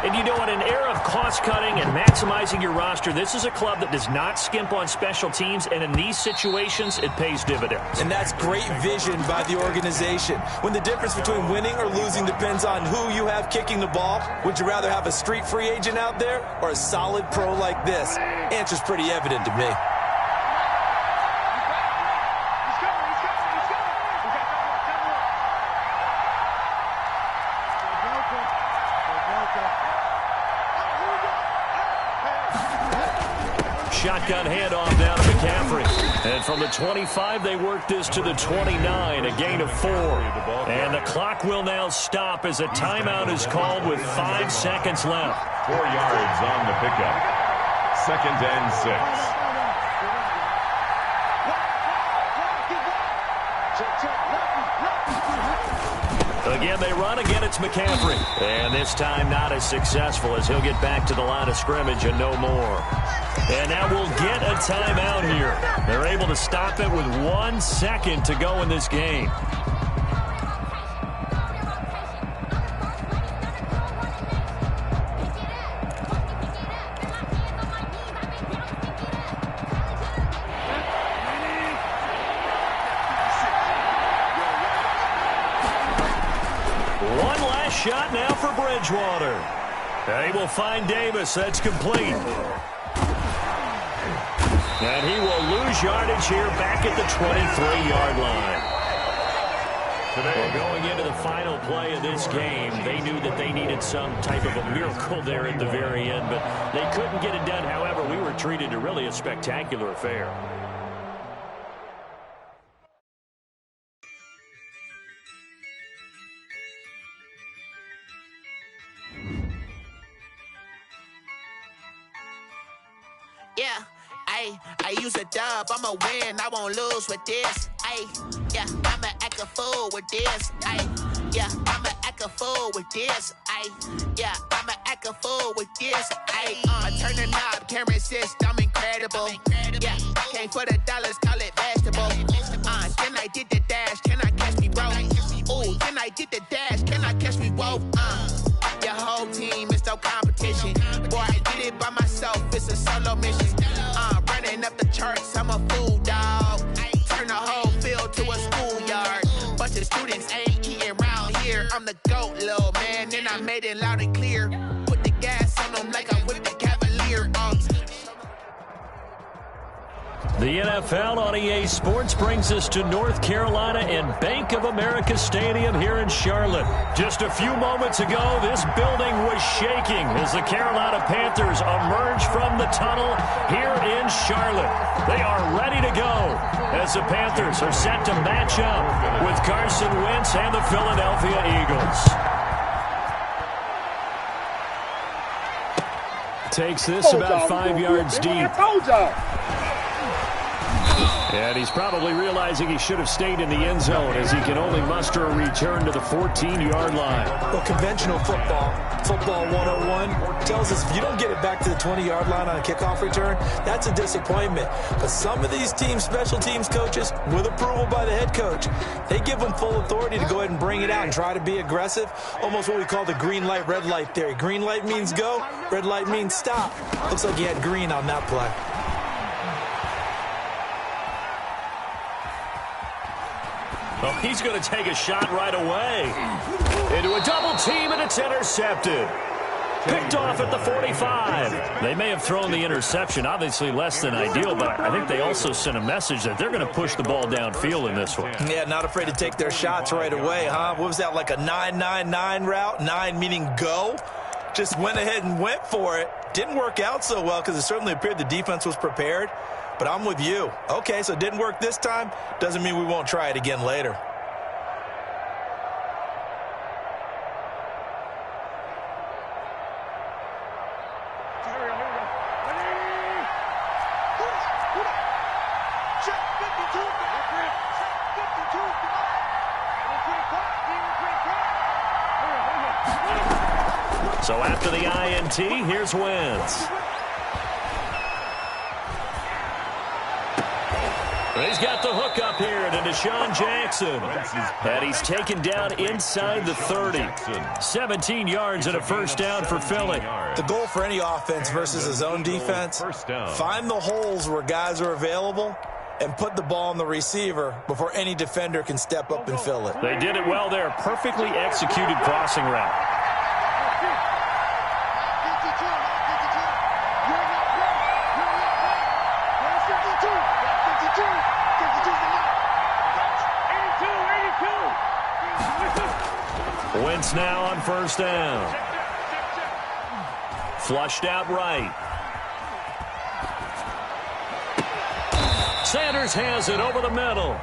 And you know, in an era of cost-cutting and maximizing your roster, this is a club that does not skimp on special teams, and in these situations, it pays dividends. And that's great vision by the organization. When the difference between winning or losing depends on who you have kicking the ball, would you rather have a street free agent out there or a solid pro like this? Answer's pretty evident to me. Shotgun handoff down to McCaffrey. And from the 25, they work this to the 29, a gain of 4. And the clock will now stop as a timeout is called with 5 seconds left. 4 yards on the pickup. 2nd and 6. Again, they run. Again, it's McCaffrey. And this time not as successful as he'll get back to the line of scrimmage and no more. And now we'll get a timeout here. They're able to stop it with 1 second to go in this game. One last shot now for Bridgewater. They will find Davis. That's complete. And he will lose yardage here back at the 23-yard line. Well, going into the final play of this game, they knew that they needed some type of a miracle there at the very end, but they couldn't get it done. However, we were treated to really a spectacular affair. Yeah, I use a dub, I'ma win, I won't lose with this. Yeah, I'ma act a fool with this. Yeah, I'ma act a fool with this. Yeah, I'ma act a fool with this. I turn the knob, can't resist, I'm incredible. Yeah, came for the dollars, call it vegetable. Then I did the dash, can I catch me, bro? Ooh, then I did the dash, can I catch me, whoa? Your whole team is no competition. Boy, I did it by myself, it's a solo mission. Running up the charts, I'm a fool, dog. Turn the whole field to a schoolyard. Bunch of students ain't eating round here. I'm the GOAT, little man, and I made it loud and clear. Put the gas on them like I'm with the Cavalier. The NFL on EA Sports brings us to North Carolina and Bank of America Stadium here in Charlotte. Just a few moments ago, this building was shaking as the Carolina Panthers emerge from the tunnel here in Charlotte. They are ready to go as the Panthers are set to match up with Carson Wentz and the Philadelphia Eagles. Takes this about 5 yards deep. And he's probably realizing he should have stayed in the end zone as he can only muster a return to the 14-yard line. Well, conventional football 101, tells us if you don't get it back to the 20-yard line on a kickoff return, that's a disappointment. But some of these teams, special teams coaches, with approval by the head coach, they give them full authority to go ahead and bring it out and try to be aggressive. Almost what we call the green light, red light theory. Green light means go, red light means stop. Looks like he had green on that play. Oh, he's going to take a shot right away. Into a double team, and it's intercepted. Picked off at the 45. They may have thrown the interception, obviously less than ideal, but I think they also sent a message that they're going to push the ball downfield in this one. Yeah, not afraid to take their shots right away, huh? What was that, like a 9-9-9 route? 9 meaning go? Just went ahead and went for it. Didn't work out so well because it certainly appeared the defense was prepared. But I'm with you. Okay, so it didn't work this time. Doesn't mean we won't try it again later. So after the INT, here's Wentz. He's got the hook up here to Deshaun Jackson. And he's taken down inside the 30. 17 yards and a first down for Philly. The goal for any offense versus a zone defense, find the holes where guys are available and put the ball on the receiver before any defender can step up and fill it. They did it well there. Perfectly executed crossing route. Wentz now on first down. Flushed out right. Sanders has it over the middle.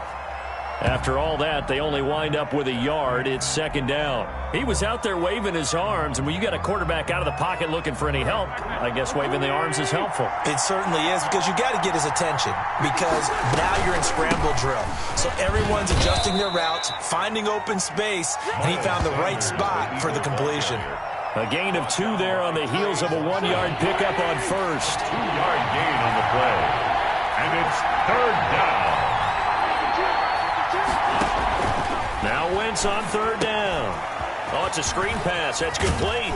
After all that, they only wind up with a yard. It's second down. He was out there waving his arms, and when you got a quarterback out of the pocket looking for any help, I guess waving the arms is helpful. It certainly is, because you got to get his attention, because now you're in scramble drill. So everyone's adjusting their routes, finding open space, and he found the right spot for the completion. A gain of 2 there on the heels of a 1-yard pickup on first. 2-yard gain on the play. And it's third down. Now Wentz on third down. Oh, it's a screen pass. That's complete.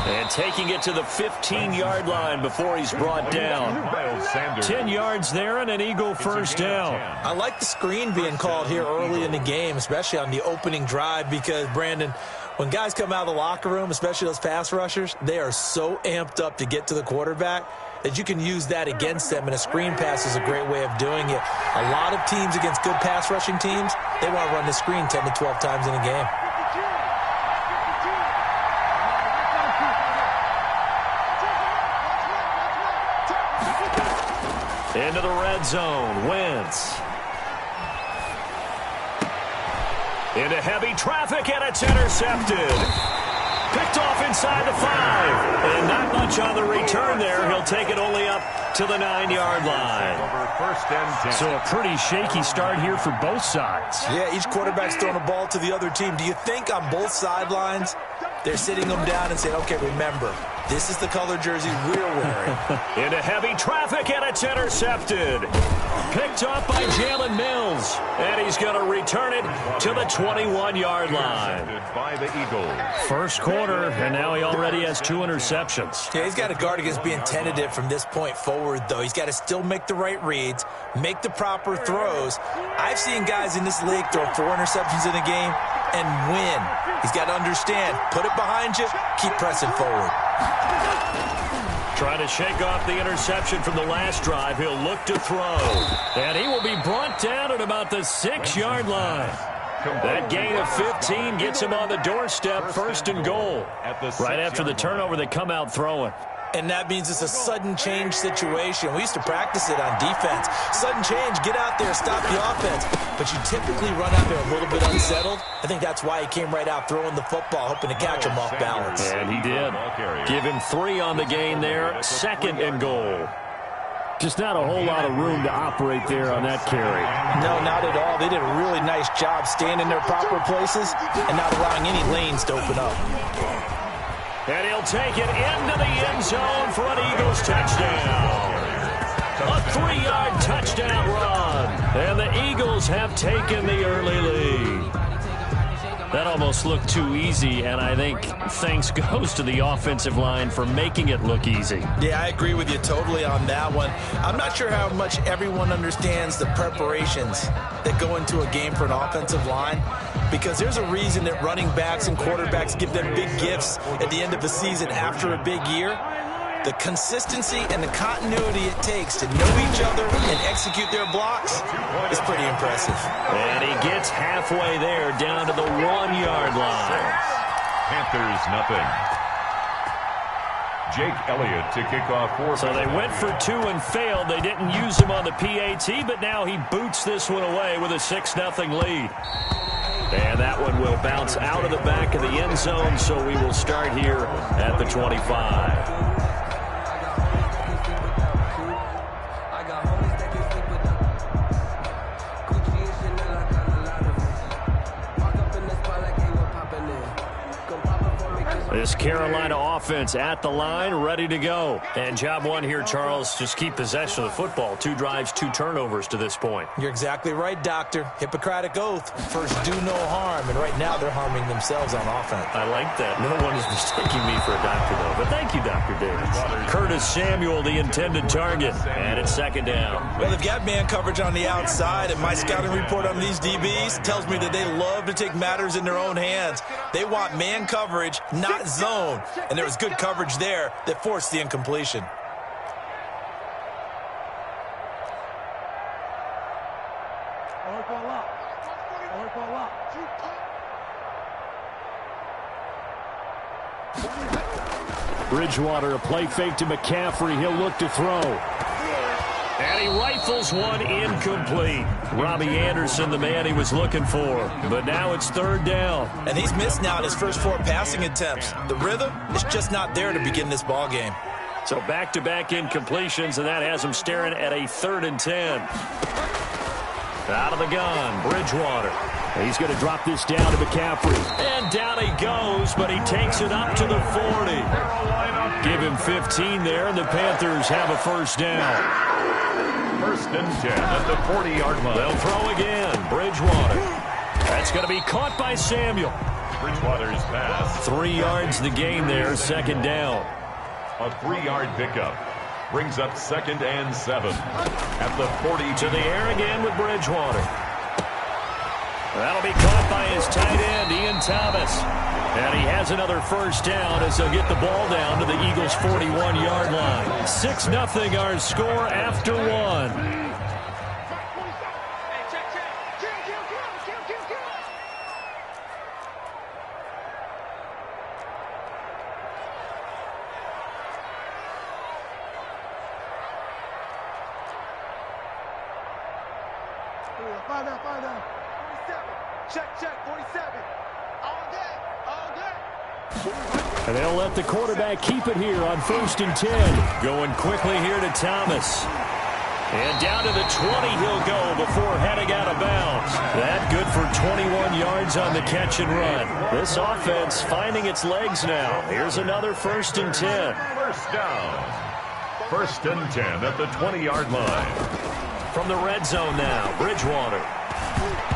And taking it to the 15-yard line before he's brought down. 10 yards there and an Eagle first down. I like the screen being called here early in the game, especially on the opening drive, because, Brandon, when guys come out of the locker room, especially those pass rushers, they are so amped up to get to the quarterback that you can use that against them, and a screen pass is a great way of doing it. A lot of teams against good pass rushing teams, they want to run the screen 10 to 12 times in a game. Into the red zone, Wentz. Into heavy traffic, and it's intercepted. Picked off inside the 5. And not much on the return there. He'll take it only up to the 9-yard line. So a pretty shaky start here for both sides. Yeah, each quarterback's throwing a ball to the other team. Do you think on both sidelines they're sitting them down and saying, okay, remember, this is the color jersey we're wearing? Into heavy traffic, and it's intercepted. Picked up by Jalen Mills. And he's going to return it to the 21-yard line. By the Eagles. First quarter, and now he already has 2 interceptions. Yeah, he's got to guard against being tentative from this point forward, though. He's got to still make the right reads, make the proper throws. I've seen guys in this league throw 4 interceptions in a game and win. He's got to understand, put it behind you, keep pressing forward. Trying to shake off the interception from the last drive. He'll look to throw. And he will be brought down at about the 6-yard line. That gain of 15 gets him on the doorstep, first and goal. Right after the turnover, they come out throwing. And that means it's a sudden change situation. We used to practice it on defense. Sudden change, get out there, stop the offense. But you typically run out there a little bit unsettled. I think that's why he came right out throwing the football, hoping to catch him off balance. And he did. Give him 3 on the gain there, second and goal. Just not a whole lot of room to operate there on that carry. No, not at all. They did a really nice job staying in their proper places and not allowing any lanes to open up. And he'll take it into the end zone for an Eagles touchdown. A 3-yard touchdown run. And the Eagles have taken the early lead. That almost looked too easy, and I think thanks goes to the offensive line for making it look easy. Yeah, I agree with you totally on that one. I'm not sure how much everyone understands the preparations that go into a game for an offensive line, because there's a reason that running backs and quarterbacks give them big gifts at the end of the season after a big year. The consistency and the continuity it takes to know each other and execute their blocks is pretty impressive. And he gets halfway there, down to the 1-yard line. Panthers, nothing. Jake Elliott to kick off for. So they went for 2 and failed. They didn't use him on the PAT, but now he boots this one away with a 6-0 lead. And that one will bounce out of the back of the end zone, so we will start here at the 25. This Carolina offense at the line, ready to go. And job one here, Charles, just keep possession of the football. 2 drives, 2 turnovers to this point. You're exactly right, Doctor. Hippocratic oath. First, do no harm. And right now, they're harming themselves on offense. I like that. No one is mistaking me for a doctor, though. But thank you, Dr. Davis. Curtis Samuel, the intended target. And it's second down. Well, they've got man coverage on the outside, and my scouting report on these DBs tells me that they love to take matters in their own hands. They want man coverage, not zone, and there was good coverage there that forced the incompletion. Bridgewater, a play fake to McCaffrey. He'll look to throw. And he rifles one incomplete. Robbie Anderson, the man he was looking for. But now it's third down. And he's missed now in his first 4 passing attempts. The rhythm is just not there to begin this ball game. So back-to-back incompletions, and that has him staring at a 3rd and 10. Out of the gun, Bridgewater. He's going to drop this down to McCaffrey. And down he goes, but he takes it up to the 40. Give him 15 there, and the Panthers have a first down. First and 10 at the 40-yard line. They'll throw again. Bridgewater. That's going to be caught by Samuel. Bridgewater's pass. 3 yards the gain there, second down. A 3-yard pickup. Brings up 2nd and 7 at the 40. To the air again with Bridgewater. That'll be caught by his tight end, Ian Thomas. And he has another first down as they'll get the ball down to the Eagles' 41-yard line. 6-0 our score after 1. Find down. 47. Check, 47. All day. And they'll let the quarterback keep it here on 1st and 10. Going quickly here to Thomas. And down to the 20 he'll go before heading out of bounds. That good for 21 yards on the catch and run. This offense finding its legs now. Here's another 1st and 10. First down. 1st and 10 at the 20-yard line. From the red zone now, Bridgewater.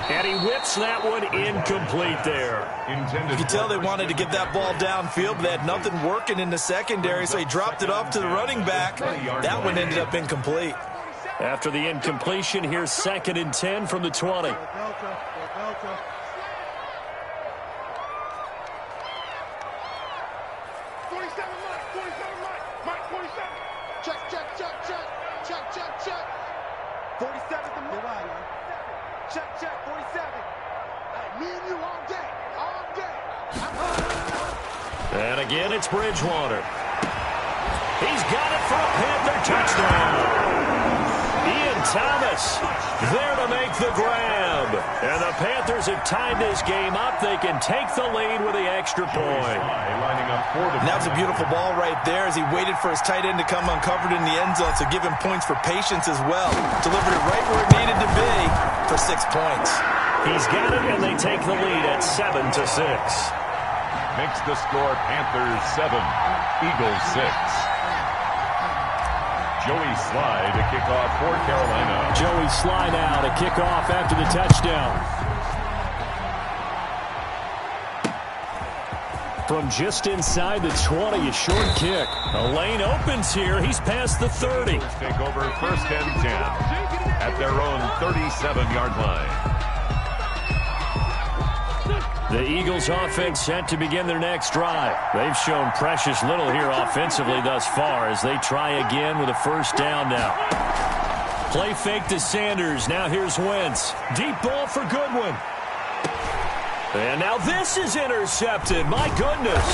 And he whips that one incomplete there. You can tell they wanted to get that ball downfield, but they had nothing working in the secondary, so he dropped it off to the running back. That one ended up incomplete. After the incompletion, here's 2nd and 10 from the 20. And again, it's Bridgewater. He's got it for a Panther touchdown. Ian Thomas there to make the grab. And the Panthers have tied this game up. They can take the lead with the extra point. And that was a beautiful ball right there as he waited for his tight end to come uncovered in the end zone, so give him points for patience as well. Delivered it right where it needed to be for 6 points. He's got it, and they take the lead at 7-6. Makes the score Panthers 7, Eagles 6. Joey Sly to kick off for Carolina. Joey Sly now to kick off after the touchdown. From just inside the 20, a short kick. A lane opens here. He's past the 30. Take over 1st and 10 at their own 37-yard line. The Eagles offense set to begin their next drive. They've shown precious little here offensively thus far as they try again with a first down now. Play fake to Sanders. Now here's Wentz. Deep ball for Goodwin. And now this is intercepted. My goodness.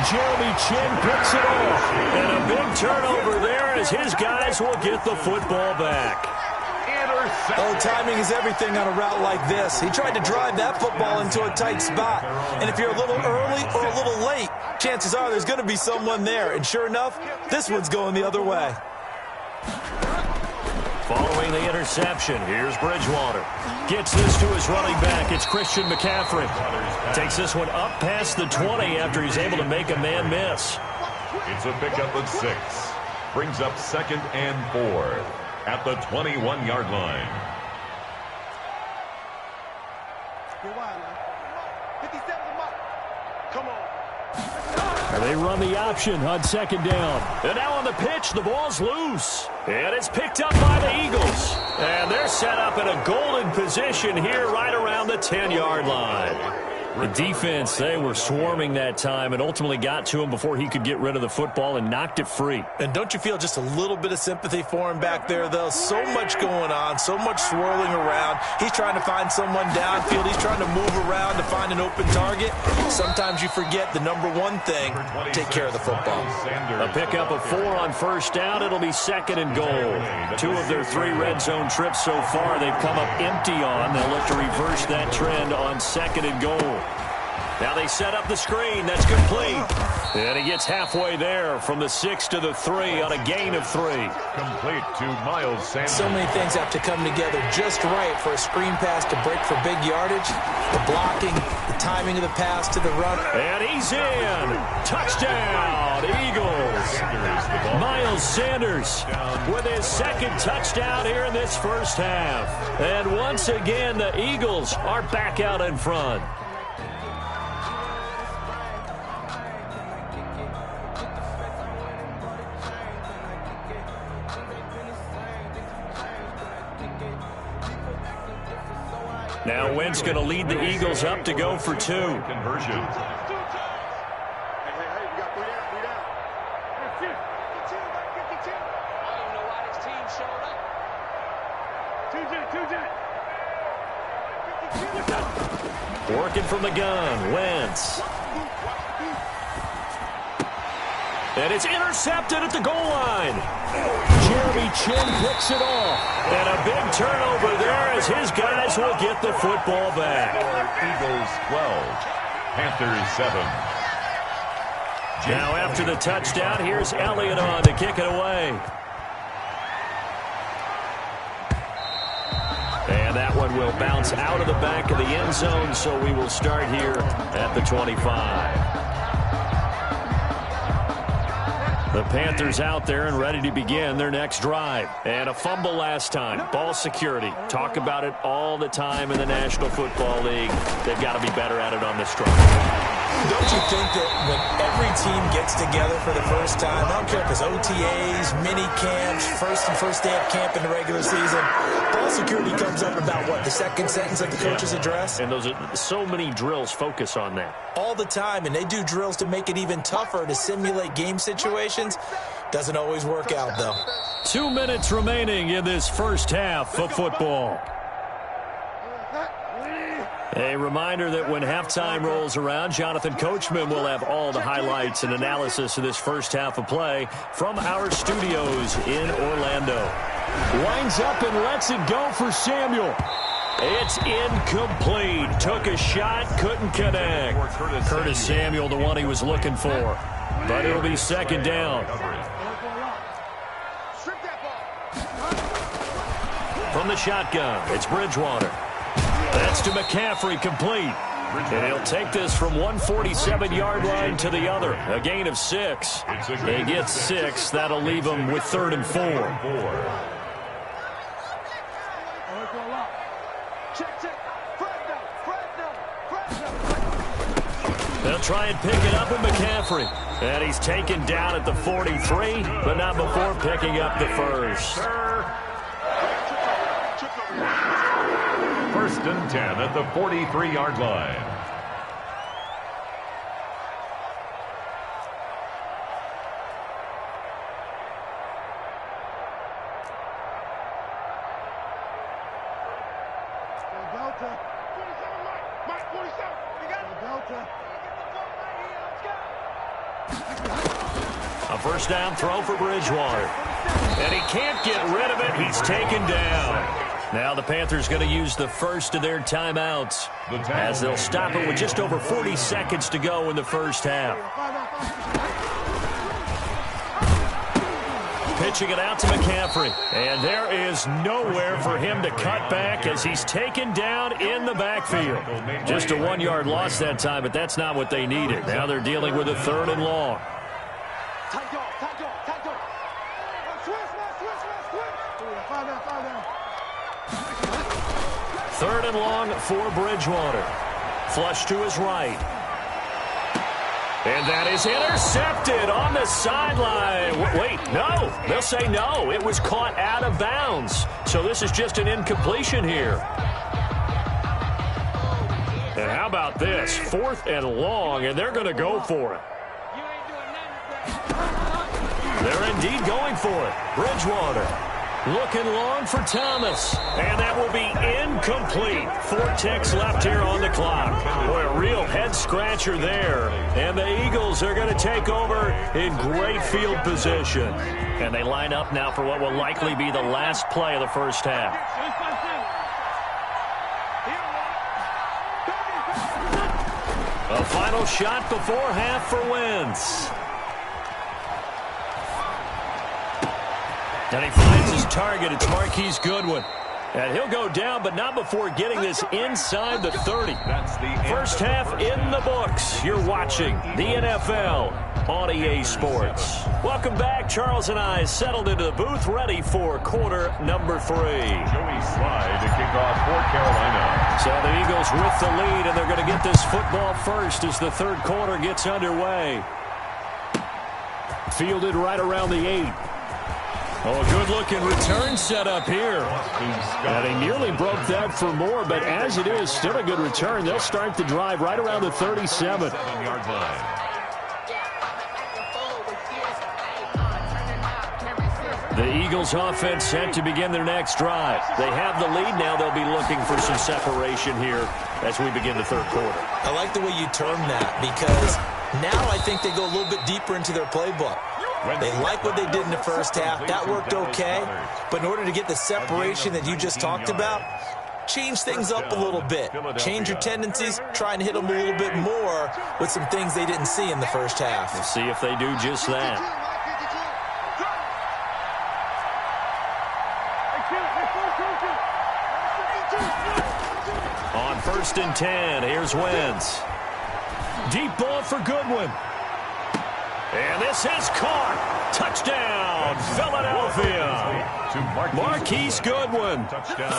Jeremy Chin picks it off. And a big turnover there as his guys will get the football back. Oh, timing is everything on a route like this. He tried to drive that football into a tight spot. And if you're a little early or a little late, chances are there's going to be someone there. And sure enough, this one's going the other way. Following the interception. Here's Bridgewater. Gets this to his running back. It's Christian McCaffrey. Takes this one up past the 20 after he's able to make a man miss. It's a pickup of 6. Brings up 2nd and 4 at the 21-yard line. Come on. They run the option on 2nd down. And now on the pitch, the ball's loose. And it's picked up by the Eagles. And they're set up in a golden position here right around the 10-yard line. The defense, they were swarming that time and ultimately got to him before he could get rid of the football and knocked it free. And don't you feel just a little bit of sympathy for him back there, though? So much going on, so much swirling around. He's trying to find someone downfield. He's trying to move around to find an open target. Sometimes you forget the number one thing, take care of the football. A pickup of 4 on 1st down. It'll be 2nd and goal. 2 of their 3 red zone trips so far they've come up empty on. They'll look to reverse that trend on 2nd and goal. Now they set up the screen. That's complete. And he gets halfway there from the 6 to the 3 on a gain of 3. Complete to Miles Sanders. So many things have to come together just right for a screen pass to break for big yardage. The blocking, the timing of the pass to the run. And he's in. Touchdown, Eagles. Miles Sanders with his 2nd touchdown here in this first half. And once again, the Eagles are back out in front. Now Wentz going to lead the Eagles up to go for 2. Conversion. Hey, we got 3 down. 52, like 52. I don't even know why this team showed up. 2 Working from the gun, Wentz. And it's intercepted at the goal line. Jeremy Chin picks it off. And a big turnover there as his guys will get the football back. Eagles 12, Panthers 7. Now after the touchdown, here's Elliott on to kick it away. And that one will bounce out of the back of the end zone, so we will start here at the 25. The Panthers out there and ready to begin their next drive. And a fumble last time. Ball security. Talk about it all the time in the National Football League. They've got to be better at it on this drive. Don't you think that when every team gets together for the first time, I don't care if it's OTAs, mini camps, first day of camp in the regular season, ball security comes up about what, the 2nd sentence of the coach's address? And those are so many drills focus on that. All the time, and they do drills to make it even tougher to simulate game situations. Doesn't always work out, though. 2 minutes remaining in this first half of football. A reminder that when halftime rolls around, Jonathan Coachman will have all the highlights and analysis of this first half of play from our studios in Orlando. Winds up and lets it go for Samuel. It's incomplete. Took a shot, couldn't connect. Curtis Samuel, the one he was looking for. But it'll be 2nd down. From the shotgun, it's Bridgewater. That's to McCaffrey, complete. And he'll take this from 147-yard line to the other. A gain of 6. He gets 6. That'll leave him with 3rd and 4. They'll try and pick it up with McCaffrey. And he's taken down at the 43, but not before picking up the first. 1st and 10 at the 43-yard line. A 1st down throw for Bridgewater. And he can't get rid of it. He's taken down. Now the Panthers going to use the first of their timeouts as they'll stop it with just over 40 seconds to go in the first half. pitching it out to McCaffrey. And there is nowhere for him to cut back as he's taken down in the backfield. Just a 1-yard loss that time, but that's not what they needed. Now they're dealing with a 3rd and long. Third and long for Bridgewater. Flush to his right. And that is intercepted on the sideline. Wait, no. They'll say no. It was caught out of bounds. So this is just an incompletion here. And how about this? 4th and long, and they're going to go for it. They're indeed going for it. Bridgewater looking long for Thomas. And that will be incomplete. 4 ticks left here on the clock. Boy, a real head-scratcher there. And the Eagles are going to take over in great field position. And they line up now for what will likely be the last play of the first half. A final shot before half for Wentz. And he finds his target. It's Marquise Goodwin. And he'll go down, but not before getting this inside the 30. First half in the books. You're watching the NFL on EA Sports. Welcome back. Charles and I settled into the booth, ready for quarter number 3. Joey Slye to kick off for Carolina. So the Eagles with the lead, and they're going to get this football first as the 3rd quarter gets underway. Fielded right around the 8. Oh, a good-looking return set up here. And he nearly broke that for more, but as it is, still a good return. They'll start the drive right around the 37. The Eagles offense set to begin their next drive. They have the lead now. They'll be looking for some separation here as we begin the 3rd quarter. I like the way you term that because now I think they go a little bit deeper into their playbook. They like what they did in the first half. That worked okay. But in order to get the separation that you just talked about, change things up a little bit. Change your tendencies. Try and hit them a little bit more with some things they didn't see in the first half. We'll see if they do just that. On 1st and 10, here's Wentz. Deep ball for Goodwin. And this is caught. Touchdown, Philadelphia. Marquise Goodwin,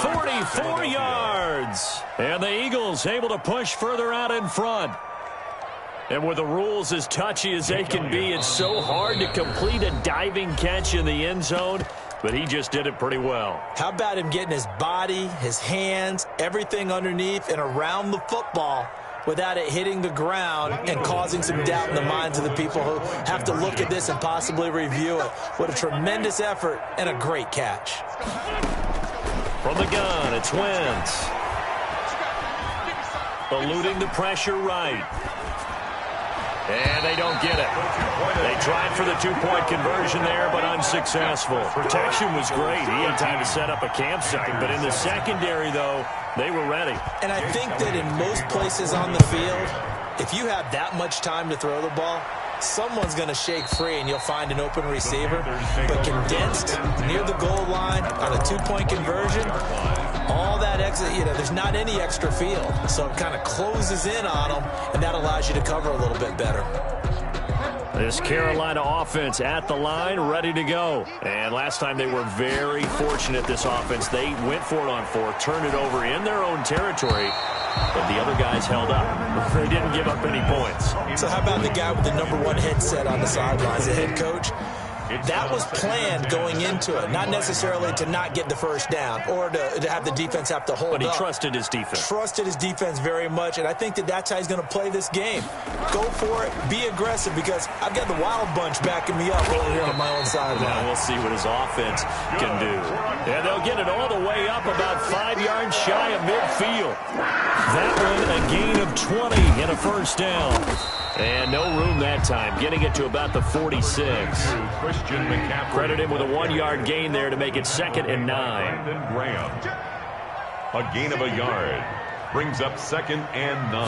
44 yards. And the Eagles able to push further out in front. And with the rules as touchy as they can be, it's so hard to complete a diving catch in the end zone. But he just did it pretty well. How about him getting his body, his hands, everything underneath and around the football without it hitting the ground and causing some doubt in the minds of the people who have to look at this and possibly review it. What a tremendous effort and a great catch. From the gun, it's Wentz. Eluding the pressure right. And they don't get it. They tried for the 2-point conversion there, but unsuccessful. Protection was great. He had time to set up a campsite. But in the secondary, though, they were ready. And I think that in most places on the field, if you have that much time to throw the ball, someone's going to shake free and you'll find an open receiver. But condensed near the goal line on a 2-point conversion, all that exit, there's not any extra field. So it kind of closes in on them, and that allows you to cover a little bit better. This Carolina offense at the line, ready to go. And last time they were very fortunate, this offense. They went for it on 4, turned it over in their own territory, but the other guys held up. They didn't give up any points. So how about the guy with the #1 headset on the sidelines, the head coach? That was planned going into it, not necessarily to not get the first down or to have the defense have to hold up. But he trusted his defense. Trusted his defense very much, and I think that that's how he's going to play this game. Go for it, be aggressive, because I've got the wild bunch backing me up over here on my own sideline. Now we'll see what his offense can do. And they'll get it all the way up about 5 yards shy of midfield. That one, a gain of 20 and a first down. And no room that time, getting it to about the 46. Credit him with a 1-yard gain there to make it 2nd and 9. A gain of a yard brings up 2nd and 9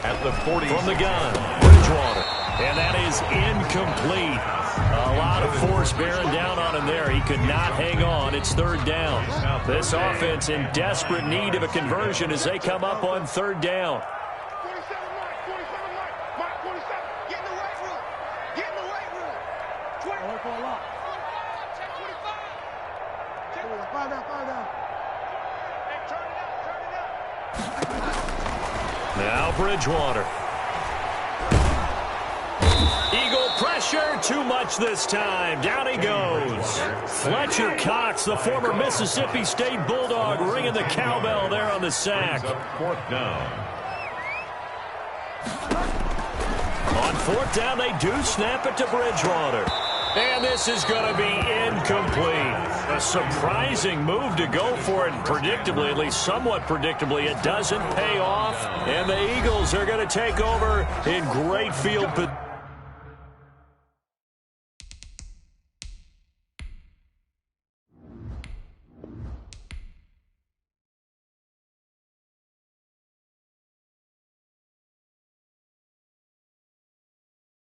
at the 40. From the gun, Bridgewater And that is incomplete. A lot of force bearing down on him there. He could not hang on. It's third down. This offense in desperate need of a conversion as they come up on third down. 47, Mark, 47. Get in the weight room. Get in the weight room. 20. I work for a lot. 25. 5 down. Hey, turn it up. Now Bridgewater. Eagle pressure, too much this time. Down he goes. Fletcher Cox, the former Mississippi State Bulldog, ringing the cowbell there on the sack. Fourth down. On fourth down, they do snap it to Bridgewater. And this is going to be incomplete. A surprising move to go for it. Predictably, at least somewhat predictably, it doesn't pay off. And the Eagles are going to take over in great field position.